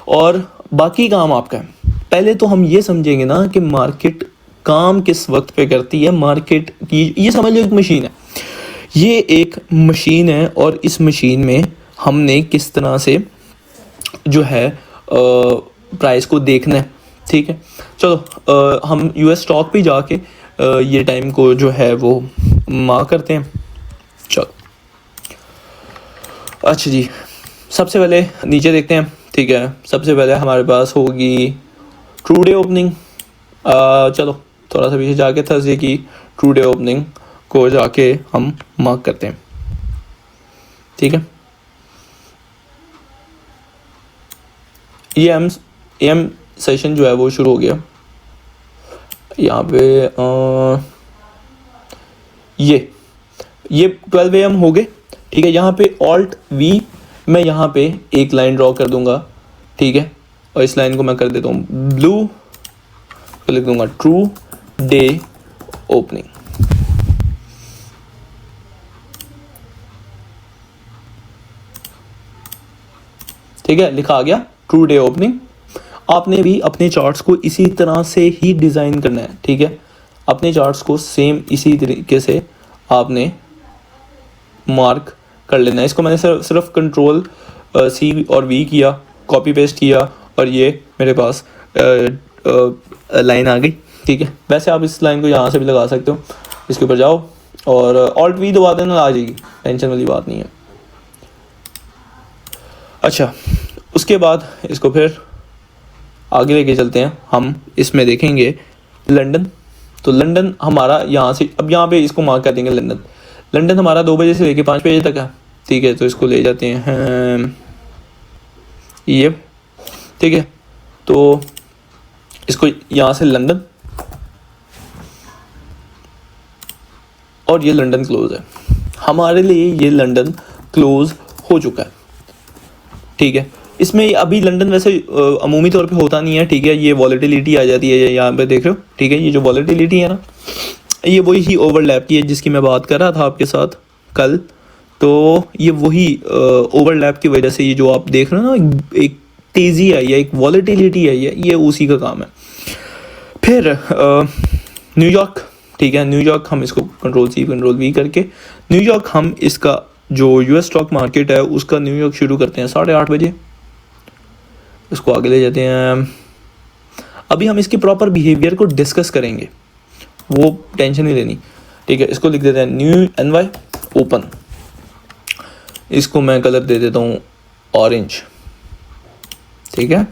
और बाकी काम आपका है। पहले तो हम ये समझेंगे ना कि मार्केट काम किस वक्त पे करती है। मार्केट की ये समझ लो एक मशीन है, ये एक मशीन है और इस मशीन में हमने किस तरह से जो है प्राइस को देखना है, ठीक है। चलो हम यूएस स्टॉक पे जाके ये टाइम को जो है वो मार्क करते हैं। चलो अच्छा जी, सबसे पहले नीचे देखते हैं, ठीक है। सबसे पहले हमारे पास होगी ट्रू डे ओपनिंग। चलो थोड़ा सा पीछे जाके थर्सडे की ट्रू डे ओपनिंग को जाके हम मार्क करते हैं, ठीक है। एम सेशन जो है वो शुरू हो गया यहाँ पे। ये 12 AM हो गए, ठीक है। यहाँ पे ऑल्ट वी मैं यहाँ पे एक लाइन ड्रॉ कर दूंगा, ठीक है, और इस लाइन को मैं कर देता हूँ ब्लू, तो लिख दूंगा ट्रू डे ओपनिंग, ठीक है, लिखा आ गया ट्रू डे ओपनिंग। आपने भी अपने चार्ट्स को इसी तरह से ही डिज़ाइन करना है, ठीक है। अपने चार्ट्स को सेम इसी तरीके से आपने मार्क कर लेना है। इसको मैंने सिर्फ कंट्रोल सी और वी किया, कॉपी पेस्ट किया और ये मेरे पास लाइन आ गई, ठीक है। वैसे आप इस लाइन को यहाँ से भी लगा सकते हो, इसके ऊपर जाओ और ऑल्ट वी दबा देना, आ जाएगी, टेंशन वाली बात नहीं है। अच्छा, उसके बाद इसको फिर आगे लेके चलते हैं। हम इसमें देखेंगे लंदन। तो लंदन हमारा यहाँ से, अब यहाँ पे इसको मार्क कर देंगे लंदन। लंदन हमारा 2 बजे से लेके 5 बजे तक है, ठीक है। तो इसको ले जाते हैं ये, ठीक है। तो इसको यहाँ से लंदन, और ये लंदन क्लोज है हमारे लिए, ये लंदन क्लोज हो चुका है, ठीक है। इसमें अभी लंदन वैसे अमूमी तौर पे होता नहीं है, ठीक है। ये वॉलेटिलिटी आ जाती है, यहाँ पे देख रहे हो, ठीक है। ये जो वॉलेटिलिटी है ना, ये वही ही ओवरलैप की है जिसकी मैं बात कर रहा था आपके साथ कल। तो ये वही ओवरलैप की वजह से ये जो आप देख रहे हो ना, एक तेज़ी आई है, एक वॉलेटिलिटी आई है, ये उसी का काम है। फिर न्यूयॉर्क, ठीक है। न्यूयॉर्क हम इसको कंट्रोल सी कंट्रोल वी करके न्यूयॉर्क, हम इसका जो यूएस स्टॉक मार्केट है उसका न्यूयॉर्क शुरू करते हैं 8:30 बजे। इसको आगे ले जाते हैं। अभी हम इसकी प्रॉपर बिहेवियर को डिस्कस करेंगे, वो टेंशन नहीं लेनी, ठीक है। इसको लिख देते हैं न्यू एनवाई ओपन। इसको मैं कलर दे देता हूँ ऑरेंज, ठीक है।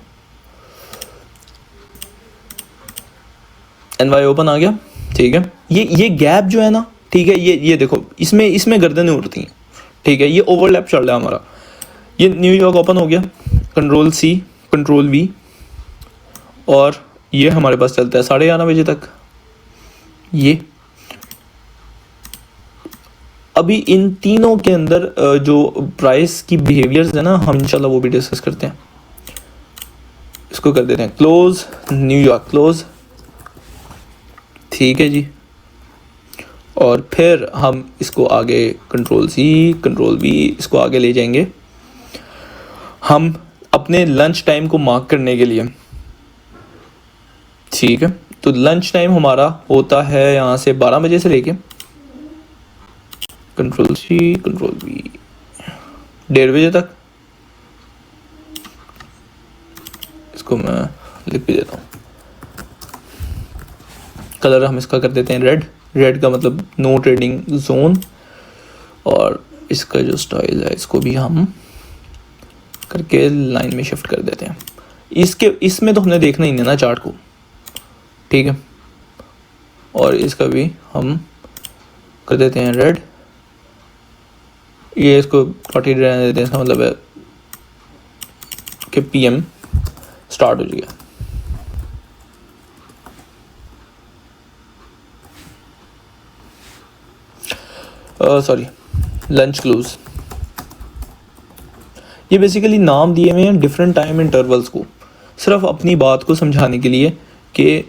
एनवाई ओपन आ गया, ठीक है। ये गैप जो है ना, ठीक है, ये देखो, इसमें गर्दनें उठती हैं, ठीक है। ये ओवरलैप चल रहा है हमारा। ये न्यूयॉर्क ओपन हो गया, कंट्रोल सी कंट्रोल वी, और ये हमारे पास चलता है 11:30 बजे तक। ये अभी इन तीनों के अंदर जो प्राइस की बिहेवियर्स है ना, हम इंशाल्लाह वो भी डिस्कस करते हैं। इसको कर देते हैं क्लोज, न्यूयॉर्क क्लोज, ठीक है जी। और फिर हम इसको आगे कंट्रोल सी कंट्रोल वी, इसको आगे ले जाएंगे हम अपने लंच टाइम को मार्क करने के लिए, ठीक है। तो लंच टाइम हमारा होता है यहाँ से 12 बजे से लेके कंट्रोल सी कंट्रोल वी 1:30 बजे तक। इसको मैं लिख भी देता हूँ कलर हम इसका कर देते हैं रेड। रेड का मतलब नो ट्रेडिंग जोन। और इसका जो स्टाइल है इसको भी हम करके लाइन में शिफ्ट कर देते हैं। इसमें तो हमने देखना ही नहीं ना चार्ट को, ठीक है। और इसका भी हम कर देते हैं रेड। ये इसको डॉटेड रहने देते हैं, इसका मतलब है कि PM स्टार्ट हो गया। Sorry, lunch close. ये बेसिकली नाम दिए हुए हैं डिफरेंट टाइम इंटरवल्स को, सिर्फ अपनी बात को समझाने के लिए कि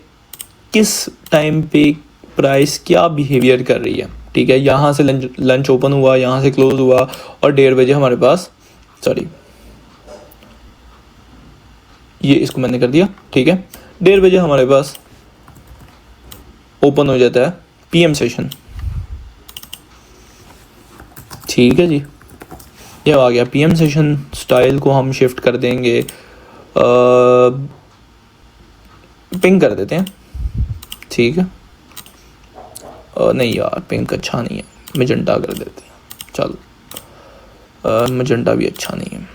किस टाइम पे प्राइस क्या बिहेवियर कर रही है, ठीक है। यहाँ से लंच ओपन हुआ, यहाँ से क्लोज हुआ और 1:30 बजे हमारे पास, सॉरी ये इसको मैंने कर दिया, ठीक है। 1:30 बजे हमारे पास ओपन हो जाता है PM सेशन, ठीक है जी। ये आ गया PM सेशन। स्टाइल को हम शिफ्ट कर देंगे, पिंक कर देते हैं, ठीक है। नहीं यार पिंक अच्छा नहीं है, मजेंटा कर देते हैं, चलो मजेंटा भी अच्छा नहीं है,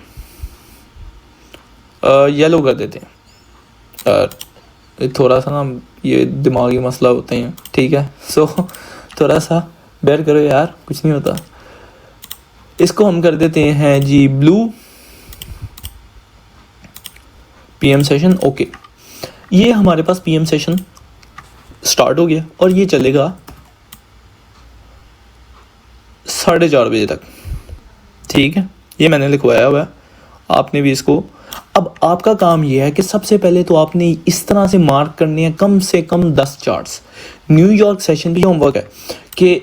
येलो कर देते हैं। थोड़ा सा ना ये दिमागी मसला होते हैं, ठीक है। सो थोड़ा सा बेयर करो यार, कुछ नहीं होता। इसको हम कर देते हैं जी ब्लू। PM session, okay. ये हमारे पास PM सेशन स्टार्ट हो गया और ये चलेगा 4:30 बजे तक, ठीक है। ये मैंने लिखवाया हुआ है, आपने भी इसको। अब आपका काम ये है कि सबसे पहले तो आपने इस तरह से मार्क करने हैं कम से कम 10 चार्ट्स। न्यूयॉर्क सेशन भी होमवर्क है कि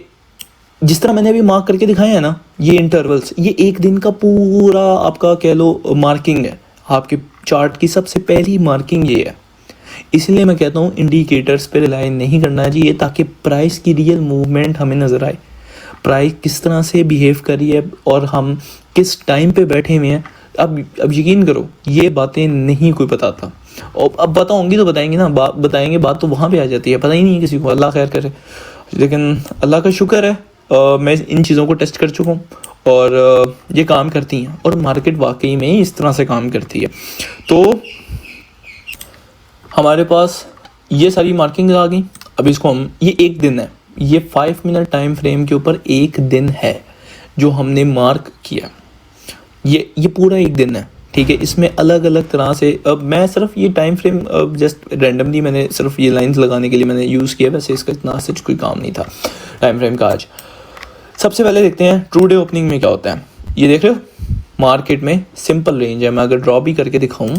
जिस तरह मैंने अभी मार्क करके दिखाया है ना, ये इंटरवल्स, ये एक दिन का पूरा आपका कह लो मार्किंग है। आपके चार्ट की सबसे पहली मार्किंग ये है। इसलिए मैं कहता हूँ इंडिकेटर्स पे रिलाई नहीं करना चाहिए, ताकि प्राइस की रियल मूवमेंट हमें नज़र आए, प्राइस किस तरह से बिहेव कर रही है और हम किस टाइम पे बैठे हुए हैं। अब यकीन करो ये बातें नहीं कोई बताता, और अब बताऊंगी तो बताएंगे ना, बताएंगे बात तो वहाँ पे आ जाती है, पता ही नहीं है किसी को, अल्लाह खैर करे। लेकिन अल्लाह का शुक्र है मैं इन चीज़ों को टेस्ट कर चुका हूँ और ये काम करती हैं, और मार्केट वाकई में इस तरह से काम करती है। तो हमारे पास ये सारी मार्किंग आ गई। अब इसको हम, ये एक दिन है, ये 5 मिनट टाइम फ्रेम के ऊपर एक दिन है जो हमने मार्क किया। ये पूरा एक दिन है, ठीक है। इसमें अलग अलग तरह से, अब मैं सिर्फ ये टाइम फ्रेम जस्ट रैंडमली मैंने सिर्फ ये लाइंस लगाने के लिए मैंने यूज़ किया, वैसे इसका इतना सच कोई काम नहीं था टाइम फ्रेम का। आज सबसे पहले देखते हैं ट्रू डे ओपनिंग में क्या होता है। ये देख रहे हो, मार्केट में सिंपल रेंज है। मैं अगर ड्रॉ भी करके दिखाऊं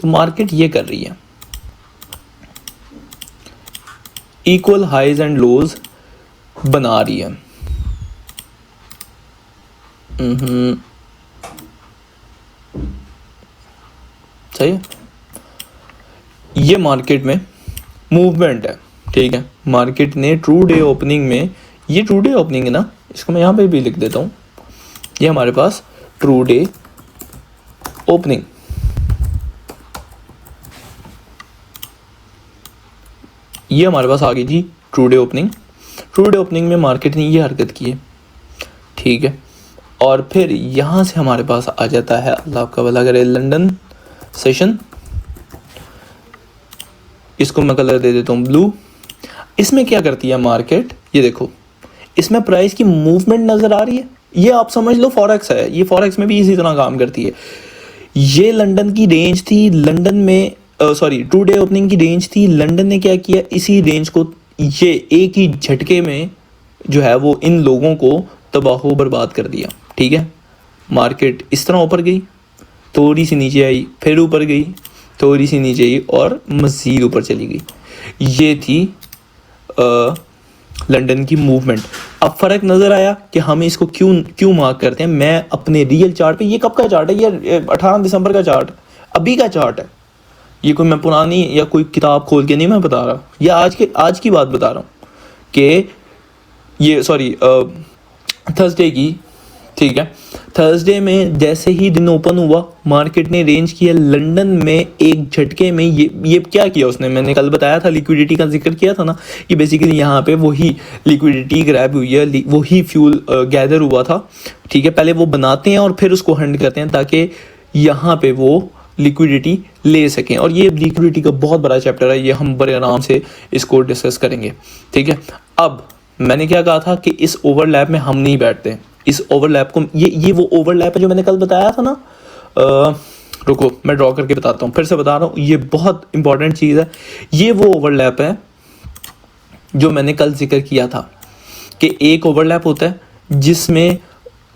तो मार्केट ये कर रही है, इक्वल हाइज एंड लोज बना रही है। सही है, ये मार्केट में मूवमेंट है, ठीक है। मार्केट ने ट्रू डे ओपनिंग में, ये ट्रू डे ओपनिंग है ना, इसको मैं यहाँ पे भी लिख देता हूँ। ये हमारे पास ट्रू डे ओपनिंग, ये हमारे पास आ गई जी ट्रू डे ओपनिंग। ट्रू डे ओपनिंग में मार्केट ने ये हरकत की है, ठीक है। और फिर यहाँ से हमारे पास आ जाता है, अल्लाह का भला करे, लंदन सेशन। इसको मैं कलर दे देता हूँ ब्लू। इसमें क्या करती है मार्केट, ये देखो, इसमें प्राइस की मूवमेंट नज़र आ रही है। ये आप समझ लो फॉरेक्स है, ये फॉरेक्स में भी इसी तरह काम करती है। ये लंदन की रेंज थी, लंदन में सॉरी ट्रू डे ओपनिंग की रेंज थी। लंदन ने क्या किया, इसी रेंज को ये एक ही झटके में जो है वो इन लोगों को तबाह बर्बाद कर दिया, ठीक है। मार्केट इस तरह ऊपर गई, थोड़ी सी नीचे आई, फिर ऊपर गई, थोड़ी सी नीचे आई और मज़ीद ऊपर चली गई। ये थी लंदन की मूवमेंट। अब फ़र्क नज़र आया कि हम इसको क्यों मार्क करते हैं। मैं अपने रियल चार्ट पे, ये कब का चार्ट है, ये 18 दिसंबर का चार्ट, अभी का चार्ट है। ये कोई मैं पुरानी या कोई किताब खोल के नहीं मैं बता रहा, ये आज की बात बता रहा हूँ कि ये सॉरी थर्सडे की ठीक है। थर्सडे में जैसे ही दिन ओपन हुआ, मार्केट ने रेंज किया लंदन में एक झटके में। ये क्या किया उसने, मैंने कल बताया था, लिक्विडिटी का जिक्र किया था ना, कि बेसिकली यहाँ पे वही लिक्विडिटी ग्रैब हुई है, वही फ्यूल गैदर हुआ था। ठीक है, पहले वो बनाते हैं और फिर उसको हैंड करते हैं ताकि यहाँ पे वो लिक्विडिटी ले सकें। और ये लिक्विडिटी का बहुत बड़ा चैप्टर है, ये हम बड़े आराम से इसको डिस्कस करेंगे। ठीक है, अब मैंने क्या कहा था कि इस ओवरलैप में हम नहीं बैठते। इस ओवरलैप को, ये वो ओवरलैप है जो मैंने कल बताया था ना। रुको मैं ड्रॉ करके बताता हूँ, फिर से बता रहा हूँ, ये बहुत इंपॉर्टेंट चीज़ है। ये वो ओवरलैप है जो मैंने कल जिक्र किया था कि एक ओवरलैप होता है जिसमें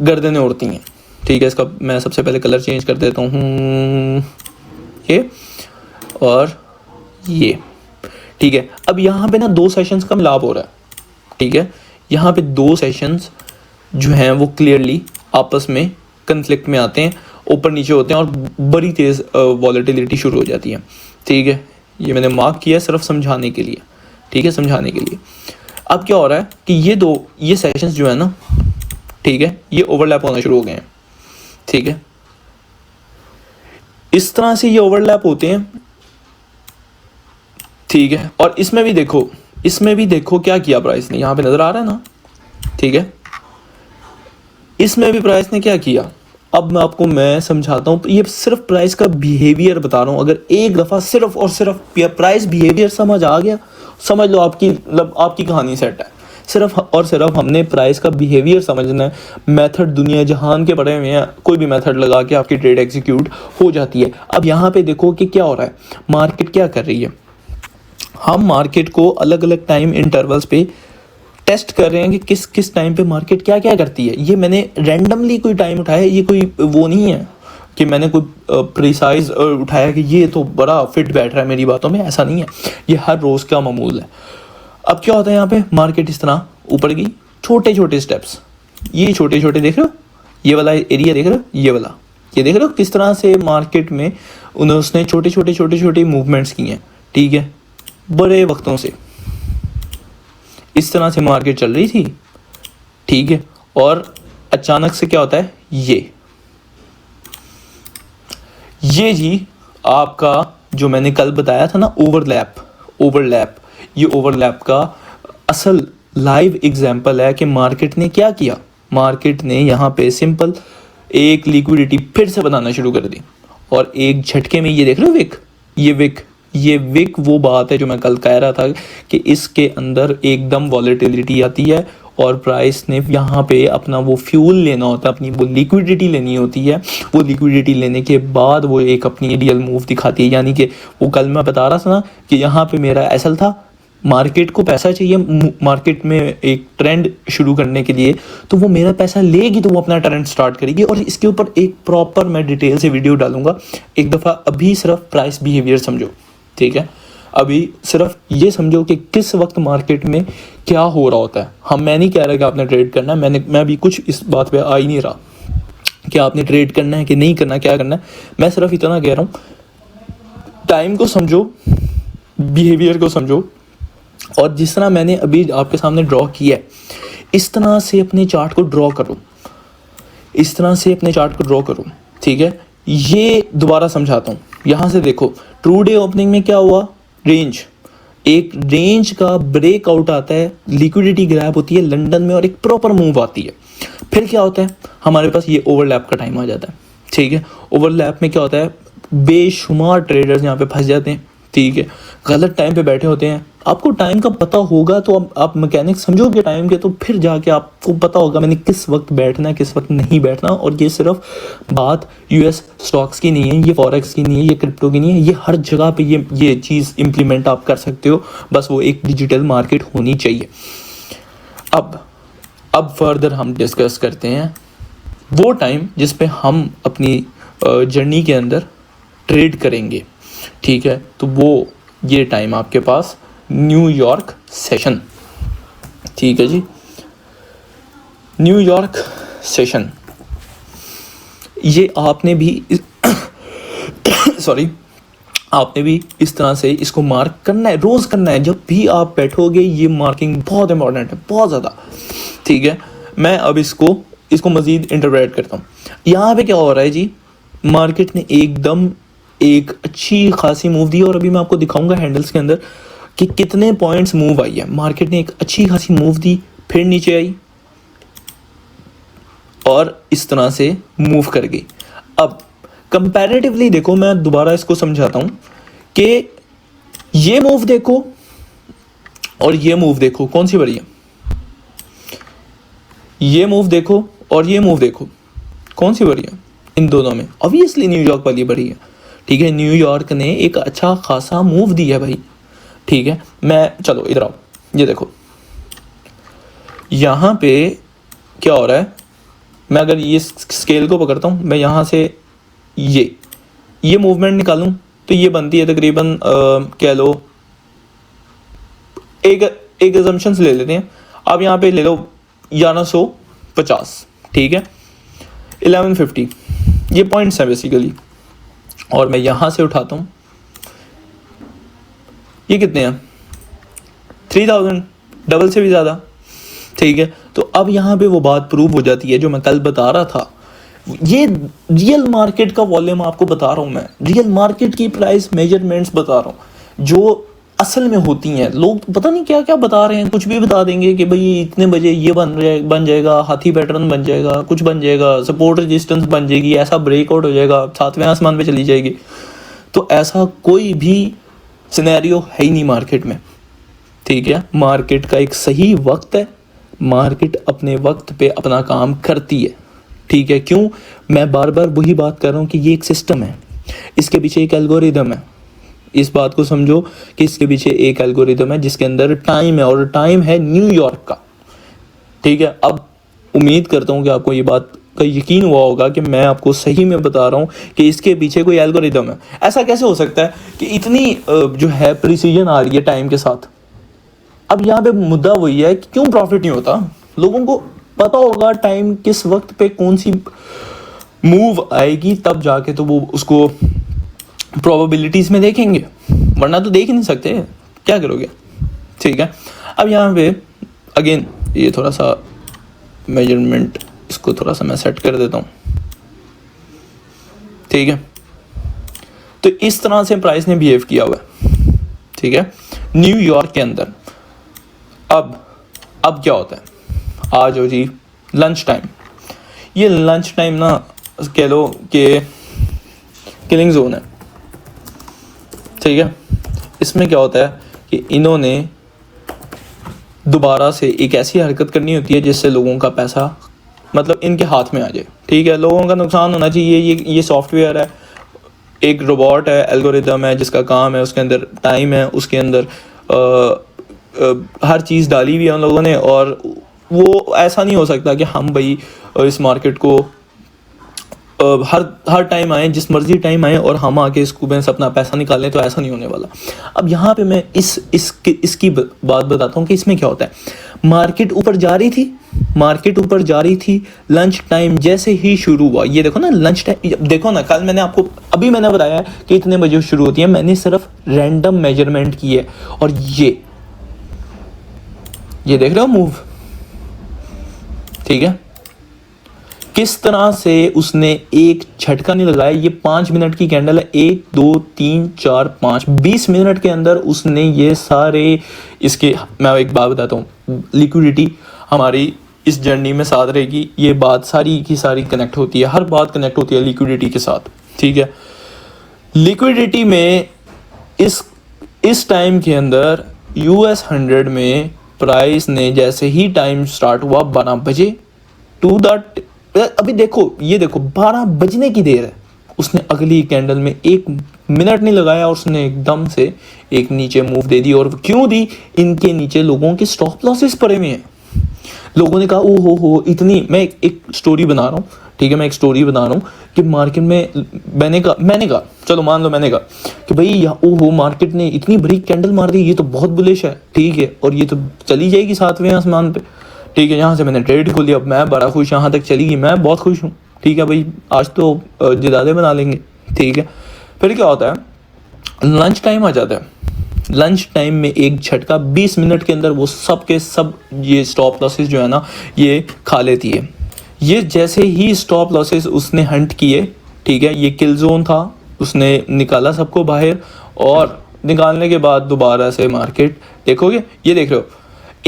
गर्दनें उड़ती हैं। ठीक है, इसका मैं सबसे पहले कलर चेंज कर देता हूँ, ये और ये। ठीक है, अब यहाँ पे ना 2 सेशंस का मिलाप हो रहा है। ठीक है, यहाँ पे 2 सेशंस जो हैं वो क्लियरली आपस में कन्फ्लिक्ट में आते हैं, ऊपर नीचे होते हैं और बड़ी तेज़ वॉलेटिलिटी शुरू हो जाती है। ठीक है, ये मैंने मार्क किया सिर्फ समझाने के लिए। ठीक है, समझाने के लिए। अब क्या हो रहा है कि ये सेशंस जो है ना, ठीक है, ये ओवरलैप होना शुरू हो गए हैं। ठीक है, इस तरह से ये ओवरलैप होते हैं। ठीक है, और इसमें भी देखो क्या किया प्राइस ने, यहाँ पे नजर आ रहा है ना। ठीक है, इसमें भी प्राइस ने क्या किया, अब मैं समझाता हूँ। ये सिर्फ प्राइस का बिहेवियर बता रहा हूँ। अगर एक दफ़ा सिर्फ और सिर्फ प्राइस बिहेवियर समझ आ गया, समझ लो आपकी कहानी सेट है। सिर्फ और सिर्फ हमने प्राइस का बिहेवियर समझना है। मेथड दुनिया जहान के पड़े हुए हैं, कोई भी मेथड लगा के आपकी ट्रेड एग्जीक्यूट हो जाती है। अब यहाँ पे देखो कि क्या हो रहा है, मार्केट क्या कर रही है। हम मार्केट को अलग अलग टाइम इंटरवल्स पे टेस्ट कर रहे हैं कि किस टाइम पे मार्केट क्या क्या करती है। ये मैंने रैंडमली कोई टाइम उठाया, ये कोई वो नहीं है कि मैंने कोई प्रिसाइज उठाया कि ये तो बड़ा फिट बैठ रहा है मेरी बातों में, ऐसा नहीं है। ये हर रोज़ का मामूल है। अब क्या होता है, यहाँ पे मार्केट इस तरह ऊपर गई, छोटे छोटे स्टेप्स, ये छोटे छोटे देख रहे हो, ये वाला एरिया देख रहे हो, ये वाला, ये देख रहे हो किस तरह से मार्केट में उसने छोटे छोटे मूवमेंट्स किए हैं। ठीक है, बड़े वक्तों से इस तरह से मार्केट चल रही थी। ठीक है, और अचानक से क्या होता है, ये जी आपका जो मैंने कल बताया था ना, ओवरलैप, ये ओवरलैप का असल लाइव एग्जांपल है कि मार्केट ने क्या किया। मार्केट ने यहाँ पे सिंपल एक लिक्विडिटी फिर से बनाना शुरू कर दी और एक झटके में, ये देख रहे हो ये विक वो बात है जो मैं कल कह रहा था कि इसके अंदर एकदम वॉलेटिलिटी आती है और प्राइस ने यहाँ पे अपना वो फ्यूल लेना होता है, अपनी वो लिक्विडिटी लेनी होती है। वो लिक्विडिटी लेने के बाद वो एक अपनी रियल मूव दिखाती है। यानी कि वो कल मैं बता रहा था ना कि यहाँ पे मेरा एसएल था, मार्केट को पैसा चाहिए मार्केट में एक ट्रेंड शुरू करने के लिए, तो वो मेरा पैसा लेगी तो वो अपना ट्रेंड स्टार्ट करेगी। और इसके ऊपर एक प्रॉपर मैं डिटेल से वीडियो डालूंगा एक दफ़ा। अभी सिर्फ प्राइस बिहेवियर समझो। ठीक है, अभी सिर्फ ये समझो कि किस वक्त मार्केट में क्या हो रहा होता है। मैं नहीं कह रहा कि आपने ट्रेड करना है, मैं भी कुछ इस बात पे आ ही नहीं रहा कि आपने ट्रेड करना है कि नहीं करना, क्या करना है। मैं सिर्फ इतना कह रहा हूँ, टाइम को समझो, बिहेवियर को समझो, और जिस तरह मैंने अभी आपके सामने ड्रॉ किया है, इस तरह से अपने चार्ट को ड्रॉ करो। ठीक है, ये दोबारा समझाता हूँ। यहाँ से देखो, ट्रू डे ओपनिंग में क्या हुआ, एक रेंज का ब्रेकआउट आता है, लिक्विडिटी ग्रैब होती है लंदन में और एक प्रॉपर मूव आती है। फिर क्या होता है, हमारे पास ये ओवरलैप का टाइम आ जाता है। ठीक है, ओवरलैप में क्या होता है, बेशुमार ट्रेडर्स यहाँ पे फंस जाते हैं। ठीक है, गलत टाइम पे बैठे होते हैं। आपको टाइम का पता होगा तो आप मैकेनिक समझोगे टाइम के, तो फिर जाके आपको पता होगा मैंने किस वक्त बैठना है, किस वक्त नहीं बैठना। और ये सिर्फ बात यूएस स्टॉक्स की नहीं है, ये फॉरेक्स की नहीं है, ये क्रिप्टो की नहीं है, ये हर जगह पे ये चीज़ इम्प्लीमेंट आप कर सकते हो। बस वो एक डिजिटल मार्केट होनी चाहिए। अब फर्दर हम डिस्कस करते हैं वो टाइम जिस पे हम अपनी जर्नी के अंदर ट्रेड करेंगे। ठीक है, तो वो ये टाइम आपके पास न्यूयॉर्क सेशन। ठीक है जी, न्यूयॉर्क सेशन, ये आपने भी आपने भी इस तरह से इसको मार्क करना है, रोज़ करना है। जब भी आप बैठोगे, ये मार्किंग बहुत इंपॉर्टेंट है, बहुत ज़्यादा। ठीक है, मैं अब इसको इसको मज़ीद इंटरप्रेट करता हूँ। यहाँ पे क्या हो रहा है जी, मार्केट ने एकदम एक अच्छी खासी मूव दी और अभी मैं आपको दिखाऊंगा हैंडल्स के अंदर कि कितने पॉइंट्स मूव आई है। मार्केट ने एक अच्छी खासी मूव दी, फिर नीचे आई और इस तरह से मूव कर गई। अब कंपैरेटिवली देखो, मैं दोबारा इसको समझाता हूँ कि ये मूव देखो और ये मूव देखो, कौन सी बढ़िया? ये मूव देखो और ये मूव देखो, कौन सी बढ़िया? इन दोनों में ऑब्वियसली न्यूयॉर्क वाली बढ़िया। ठीक है, न्यूयॉर्क ने एक अच्छा खासा मूव दिया भाई। ठीक है, मैं चलो इधर आओ, ये देखो यहाँ पे क्या हो रहा है। मैं अगर ये स्केल को पकड़ता हूँ, मैं यहाँ से ये मूवमेंट निकालूं तो ये बनती है तकरीबन कह लो एक अजम्पशंस ले लेते हैं। आप यहाँ पे ले लो 1150, ठीक है, 1150 ये पॉइंट्स है बेसिकली। और मैं यहाँ से उठाता हूँ, ये कितने हैं? 3000, डबल से भी ज़्यादा। ठीक है, तो अब यहाँ पे वो बात प्रूव हो जाती है जो मैं कल बता रहा था। ये रियल मार्केट का वॉल्यूम आपको बता रहा हूँ मैं, रियल मार्केट की प्राइस मेजरमेंट्स बता रहा हूँ जो असल में होती हैं। लोग पता नहीं क्या क्या बता रहे हैं, कुछ भी बता देंगे कि भाई इतने बजे ये बन जाएगा, हाथी पैटर्न बन जाएगा, कुछ बन जाएगा, सपोर्ट रेजिस्टेंस बन जाएगी, ऐसा ब्रेकआउट हो जाएगा, 7वें आसमान पे चली जाएगी। तो ऐसा कोई भी सिनेरियो है ही नहीं मार्केट में। ठीक है, मार्केट का एक सही वक्त है, मार्केट अपने वक्त पे अपना काम करती है। ठीक है, क्यों? मैं बार बार वही बात कर रहा हूँ कि ये एक सिस्टम है, इसके पीछे एक एल्गोरिदम है। इस बात को समझो कि इसके पीछे एक एल्गोरिदम है जिसके अंदर टाइम है, और टाइम है न्यूयॉर्क का। ठीक है, अब उम्मीद करता हूँ कि आपको ये बात का यकीन हुआ होगा कि मैं आपको सही में बता रहा हूँ कि इसके पीछे कोई एल्गोरिदम है। ऐसा कैसे हो सकता है कि इतनी जो है प्रिसीजन आ रही है टाइम के साथ? अब यहाँ पे मुद्दा वही है कि क्यों प्रॉफिट नहीं होता। लोगों को पता होगा टाइम किस वक्त पे कौन सी मूव आएगी, तब जाके तो वो उसको प्रोबेबिलिटीज में देखेंगे, वरना तो देख ही नहीं सकते, क्या करोगे। ठीक है, अब यहाँ पे अगेन ये थोड़ा सा मेजरमेंट, इसको थोड़ा सा मैं सेट कर देता हूँ। ठीक है, तो इस तरह से प्राइस ने बिहेव किया हुआ है। ठीक है, न्यूयॉर्क के अंदर। अब क्या होता है, आ जाओ जी लंच टाइम। ये लंच टाइम ना कह लो कि किलिंग जोन है। ठीक है, इसमें क्या होता है कि इन्होंने दोबारा से एक ऐसी हरकत करनी होती है जिससे लोगों का पैसा मतलब इनके हाथ में आ जाए। ठीक है, लोगों का नुकसान होना चाहिए। ये सॉफ्टवेयर है, एक रोबोट है, एल्गोरिदम है जिसका काम है, उसके अंदर टाइम है, उसके अंदर हर चीज़ डाली हुई है उन लोगों ने। और वो ऐसा नहीं हो सकता कि हम भाई इस मार्केट को हर टाइम आए, जिस मर्जी टाइम आए और हम आके इसको में से अपना पैसा निकालें, तो ऐसा नहीं होने वाला। अब यहाँ पे मैं इसकी बात बताता हूँ कि इसमें क्या होता है। मार्केट ऊपर जा रही थी, लंच टाइम जैसे ही शुरू हुआ, ये देखो ना लंच टाइम, देखो ना कल मैंने बताया कि इतने बजे शुरू होती है, मैंने सिर्फ रैंडम मेजरमेंट की है। और ये देख रहे हो मूव, ठीक है, किस तरह से उसने एक झटका नहीं लगाया। ये 5 मिनट की कैंडल है, 1 2 3 4 5, 20 मिनट के अंदर उसने ये सारे इसके, मैं एक बात बताता हूँ, लिक्विडिटी हमारी इस जर्नी में साथ रहेगी। ये बात सारी की सारी कनेक्ट होती है, हर बात कनेक्ट होती है लिक्विडिटी के साथ। ठीक है, लिक्विडिटी में इस टाइम के अंदर US 100 में प्राइस ने जैसे ही टाइम स्टार्ट हुआ 12 बजे टू द, अभी देखो, ये देखो 12 बजने की देर है, उसने अगली कैंडल में 1 मिनट नहीं लगाया, उसने एकदम से एक नीचे मूव दे दी। और क्यों दी? इनके नीचे लोगों के स्टॉप लॉसेस पड़े हुए हैं। लोगों ने कहा ओ हो इतनी, मैं एक स्टोरी बना रहा हूँ। ठीक है, मैं एक स्टोरी बना रहा हूँ कि मार्केट में मैंने कहा चलो मान लो मैंने कहा कि भाई ओहो मार्केट ने इतनी बड़ी कैंडल मार दी, ये तो बहुत बुलिश है। ठीक है, और ये तो चली जाएगी 7वें आसमान पे। ठीक है, यहाँ से मैंने ट्रेड खोली, अब मैं बड़ा खुश, यहाँ तक चली गई, मैं बहुत खुश हूँ। ठीक है भाई, आज तो जिदादे बना लेंगे। ठीक है, फिर क्या होता है, लंच टाइम आ जाता है। लंच टाइम में एक झटका 20 मिनट के अंदर वो सब के सब ये स्टॉप लॉसेस जो है ना ये खा लेती है। ये जैसे ही स्टॉप लॉसेस उसने हंट किए, ठीक है, ये किल जोन था, उसने निकाला सबको बाहर, और निकालने के बाद दोबारा से मार्केट देखोगे, ये देख रहे हो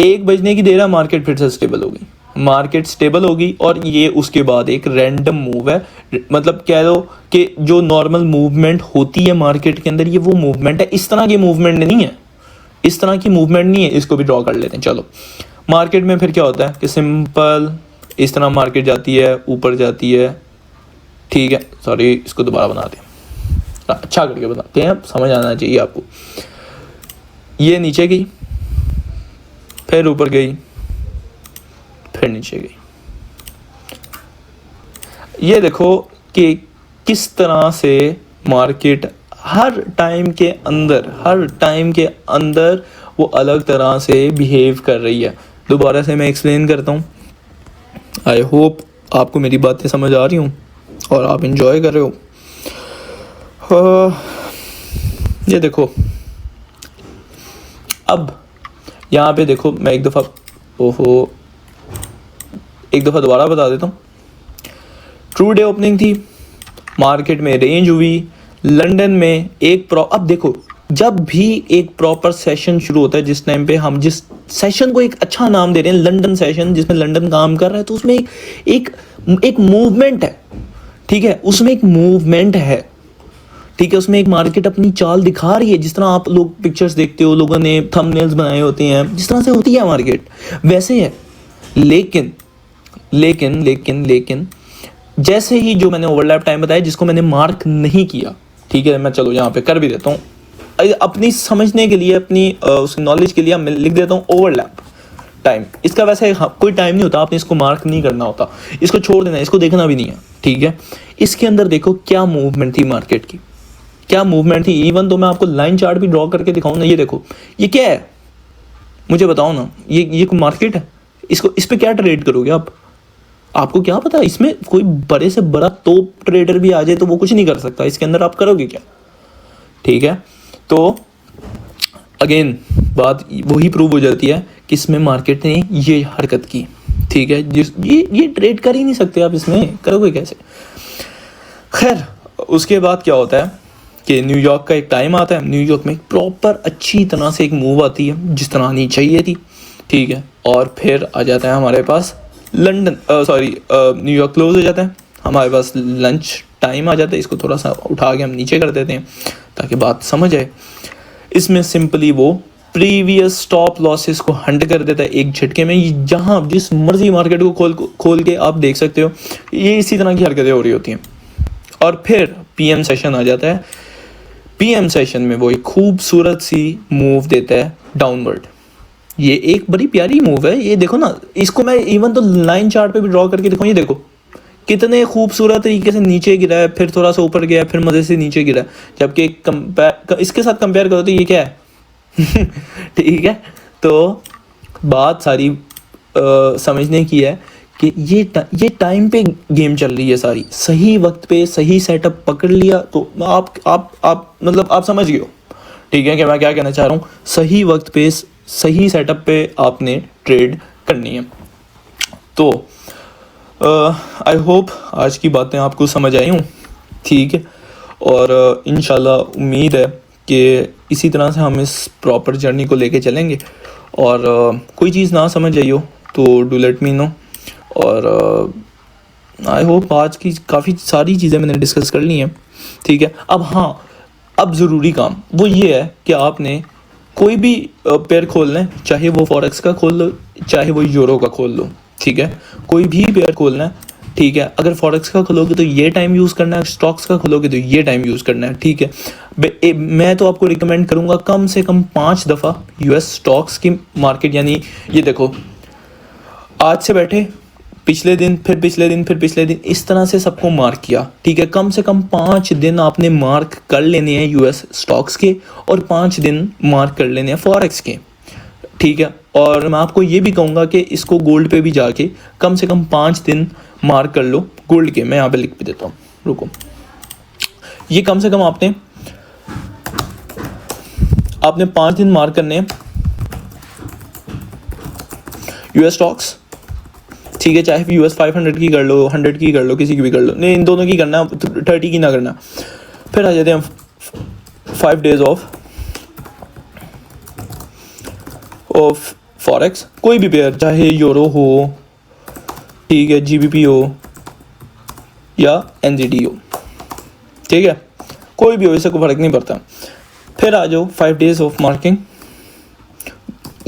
1 बजने की देर है, मार्केट फिर से स्टेबल होगी, मार्केट स्टेबल होगी, और ये उसके बाद एक रैंडम मूव है, मतलब कह लो कि जो नॉर्मल मूवमेंट होती है मार्केट के अंदर, ये वो मूवमेंट है, इस तरह की मूवमेंट नहीं है, इस तरह की मूवमेंट नहीं है, इसको भी ड्रॉ कर लेते हैं। चलो मार्केट में फिर क्या होता है कि सिंपल इस तरह मार्केट जाती है, ऊपर जाती है, ठीक है, सॉरी इसको दोबारा बनाते हैं, अच्छा करके बताते हैं, समझ आना चाहिए आपको। ये नीचे गई, फिर ऊपर गई, फिर नीचे गई। ये देखो कि किस तरह से मार्केट हर टाइम के अंदर वो अलग तरह से बिहेव कर रही है। दोबारा से मैं एक्सप्लेन करता हूँ, आई होप आपको मेरी बातें समझ आ रही हूँ और आप इंजॉय कर रहे हो। ये देखो, अब यहाँ पे देखो, मैं एक दफ़ा दोबारा बता देता हूँ। ट्रू डे ओपनिंग थी, मार्केट में रेंज हुई, लंदन में अब देखो, जब भी एक प्रॉपर सेशन शुरू होता है, जिस टाइम पे हम जिस सेशन को एक अच्छा नाम दे रहे हैं लंदन सेशन, जिसमें लंदन काम कर रहा है, तो उसमें एक मूवमेंट है, ठीक है, उसमें एक मूवमेंट है, ठीक है, उसमें एक मार्केट अपनी चाल दिखा रही है, जिस तरह आप लोग पिक्चर्स देखते हो, लोगों ने थंबनेल्स बनाए होते हैं, जिस तरह से होती है मार्केट वैसे है। लेकिन लेकिन लेकिन लेकिन जैसे ही जो मैंने ओवरलैप टाइम बताया, जिसको मैंने मार्क नहीं किया, ठीक है, मैं चलो यहाँ पे कर भी देता हूँ अपनी समझने के लिए, अपनी उसकी नॉलेज के लिए मैं लिख देता हूँ ओवरलैप टाइम। इसका वैसे कोई टाइम नहीं होता, आपने इसको मार्क नहीं करना होता, इसको छोड़ देना है, इसको देखना भी नहीं है, ठीक है। इसके अंदर देखो क्या मूवमेंट थी मार्केट की, क्या मूवमेंट थी। इवन तो मैं आपको लाइन चार्ट भी ड्रॉ करके दिखाऊं ना, ये देखो, ये क्या है, मुझे बताओ ना, ये कोई मार्केट है, इस पे क्या ट्रेड करोगे आप? आपको क्या पता, इसमें कोई बड़े से बड़ा टॉप ट्रेडर भी आ जाए तो वो कुछ नहीं कर सकता, इसके अंदर आप करोगे क्या? ठीक है, तो अगेन बात वही प्रूव हो जाती है कि इसमें मार्केट ने ये हरकत की, ठीक है, ये ट्रेड कर ही नहीं सकते आप, इसमें करोगे कैसे? खैर, उसके बाद क्या होता है कि न्यूयॉर्क का एक टाइम आता है, न्यूयॉर्क में प्रॉपर अच्छी तरह से एक मूव आती है, जिस तरह आनी चाहिए थी, ठीक है, और फिर आ जाता है हमारे पास लंदन, न्यूयॉर्क क्लोज हो जाता है, हमारे पास लंच टाइम आ जाता है। इसको थोड़ा सा उठा के हम नीचे कर देते हैं ताकि बात समझ आए। इसमें सिंपली वो प्रीवियस स्टॉप लॉसेस को हंट कर देता है एक झटके में, जहाँ जिस मर्जी मार्केट को खोल के आप देख सकते हो, ये इसी तरह की हरकतें हो रही होती हैं। और फिर पीएम सेशन आ जाता है, पीएम सेशन में वो एक खूबसूरत सी मूव देता है डाउनवर्ड। ये एक बड़ी प्यारी मूव है, ये देखो ना, इसको मैं इवन तो लाइन चार्ट पे भी ड्रॉ करके दिखाऊं, ये देखो कितने खूबसूरत तरीके से नीचे गिरा है, फिर थोड़ा सा ऊपर गया, फिर मजे से नीचे गिरा, जबकि इसके साथ कंपेयर करो तो ये क्या है? ठीक है, तो बात सारी समझने की है कि ये टाइम पे गेम चल रही है सारी, सही वक्त पे सही सेटअप पकड़ लिया तो आप मतलब आप समझ गए हो, ठीक है, कि मैं क्या कहना चाह रहा हूँ। सही वक्त पे सही सेटअप पे आपने ट्रेड करनी है। तो आई होप आज की बातें आपको समझ आई हूँ, ठीक है, और इंशाल्लाह उम्मीद है कि इसी तरह से हम इस प्रॉपर जर्नी को लेके चलेंगे। और कोई चीज़ ना समझ आई हो तो डू लेट मी नो। और आई होप आज की काफ़ी सारी चीज़ें मैंने डिस्कस कर ली हैं, ठीक है। अब हाँ, अब ज़रूरी काम वो ये है कि आपने कोई भी पेयर खोल लें, चाहे वो फॉरेक्स का खोल लो, चाहे वो यूरो का खोल लो, ठीक है, कोई भी पेयर खोलना है, ठीक है। अगर फॉरेक्स का खोलोगे तो ये टाइम यूज़ करना है, स्टॉक्स का खोलोगे तो ये टाइम यूज़ करना है, ठीक है। मैं तो आपको रिकमेंड करूँगा कम से कम 5 दफ़ा यूएस स्टॉक्स की मार्केट, यानी ये देखो, आज से बैठे, पिछले दिन, फिर पिछले दिन, फिर पिछले दिन, इस तरह से सबको मार्क किया, ठीक है। कम से कम 5 दिन आपने मार्क कर लेने हैं यूएस स्टॉक्स के, और 5 दिन मार्क कर लेने हैं फॉरेक्स के, ठीक है। और मैं आपको ये भी कहूँगा कि इसको गोल्ड पे भी जाके कम से कम 5 दिन मार्क कर लो गोल्ड के। मैं यहाँ पे लिख भी देता हूँ, रुको, ये कम से कम आपने 5 दिन मार्क करने हैं यूएस स्टॉक्स, ठीक है, चाहे यूएस 500 की कर लो, 100 की कर लो, किसी की भी कर लो, नहीं इन दोनों की करना, 30 की ना करना। फिर आ जाते हैं 5 days ऑफ फॉरेक्स। कोई भी पेयर, चाहे यूरो हो, ठीक है, जीबीपी हो या एनजीडी हो, ठीक है, कोई भी हो, इससे कोई फर्क नहीं पड़ता। फिर आ जाओ 5 days ऑफ मार्किंग।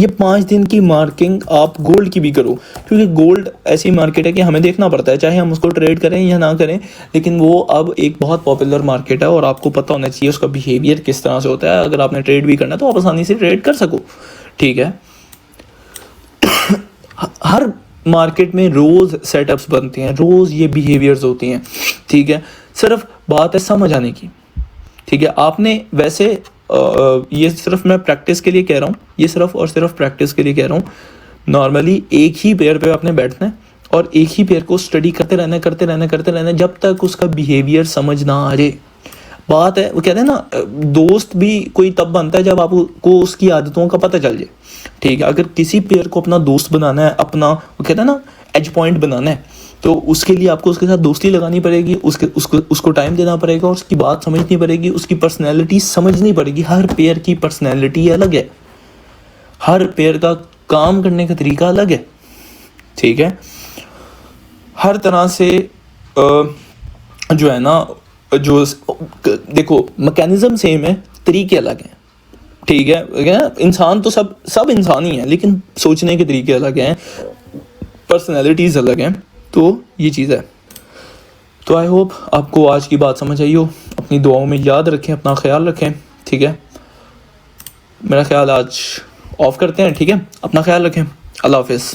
ये 5 दिन की मार्किंग आप गोल्ड की भी करो, क्योंकि गोल्ड ऐसी मार्केट है कि हमें देखना पड़ता है, चाहे हम उसको ट्रेड करें या ना करें, लेकिन वो अब एक बहुत पॉपुलर मार्केट है और आपको पता होना चाहिए उसका बिहेवियर किस तरह से होता है। अगर आपने ट्रेड भी करना है तो आप आसानी से ट्रेड कर सको, ठीक है। हर मार्केट में रोज सेटअप्स बनते हैं, रोज ये बिहेवियर्स होती हैं, ठीक है। सिर्फ बात है समझ आने की, ठीक है। आपने वैसे ये सिर्फ मैं प्रैक्टिस के लिए कह रहा हूँ, ये सिर्फ और सिर्फ प्रैक्टिस के लिए कह रहा हूँ। नॉर्मली एक ही पेयर पे आपने बैठना है और एक ही पेयर को स्टडी करते रहना जब तक उसका बिहेवियर समझ ना आ जाए। बात है, वो कहते हैं ना, दोस्त भी कोई तब बनता है जब आपको उसकी आदतों का पता चल जाए, ठीक है। अगर किसी पेयर को अपना दोस्त बनाना है, अपना वो कहते हैं ना एज पॉइंट बनाना है, तो उसके लिए आपको उसके साथ दोस्ती लगानी पड़ेगी, उसको टाइम देना पड़ेगा, और उसकी बात समझनी पड़ेगी, उसकी पर्सनैलिटी समझनी पड़ेगी। हर पेयर की पर्सनैलिटी अलग है, हर पेयर का काम करने का तरीका अलग है, ठीक है। हर तरह से जो है ना, जो देखो मैकेनिज्म सेम है, तरीके अलग हैं, ठीक है। इंसान तो सब इंसान ही है, लेकिन सोचने के तरीके अलग हैं, पर्सनैलिटीज़ अलग हैं, तो ये चीज़ है। तो आई होप आपको आज की बात समझ आई हो। अपनी दुआओं में याद रखें, अपना ख्याल रखें, ठीक है। मेरा ख्याल आज ऑफ करते हैं, ठीक है। अपना ख्याल रखें। अल्लाह हाफिज़।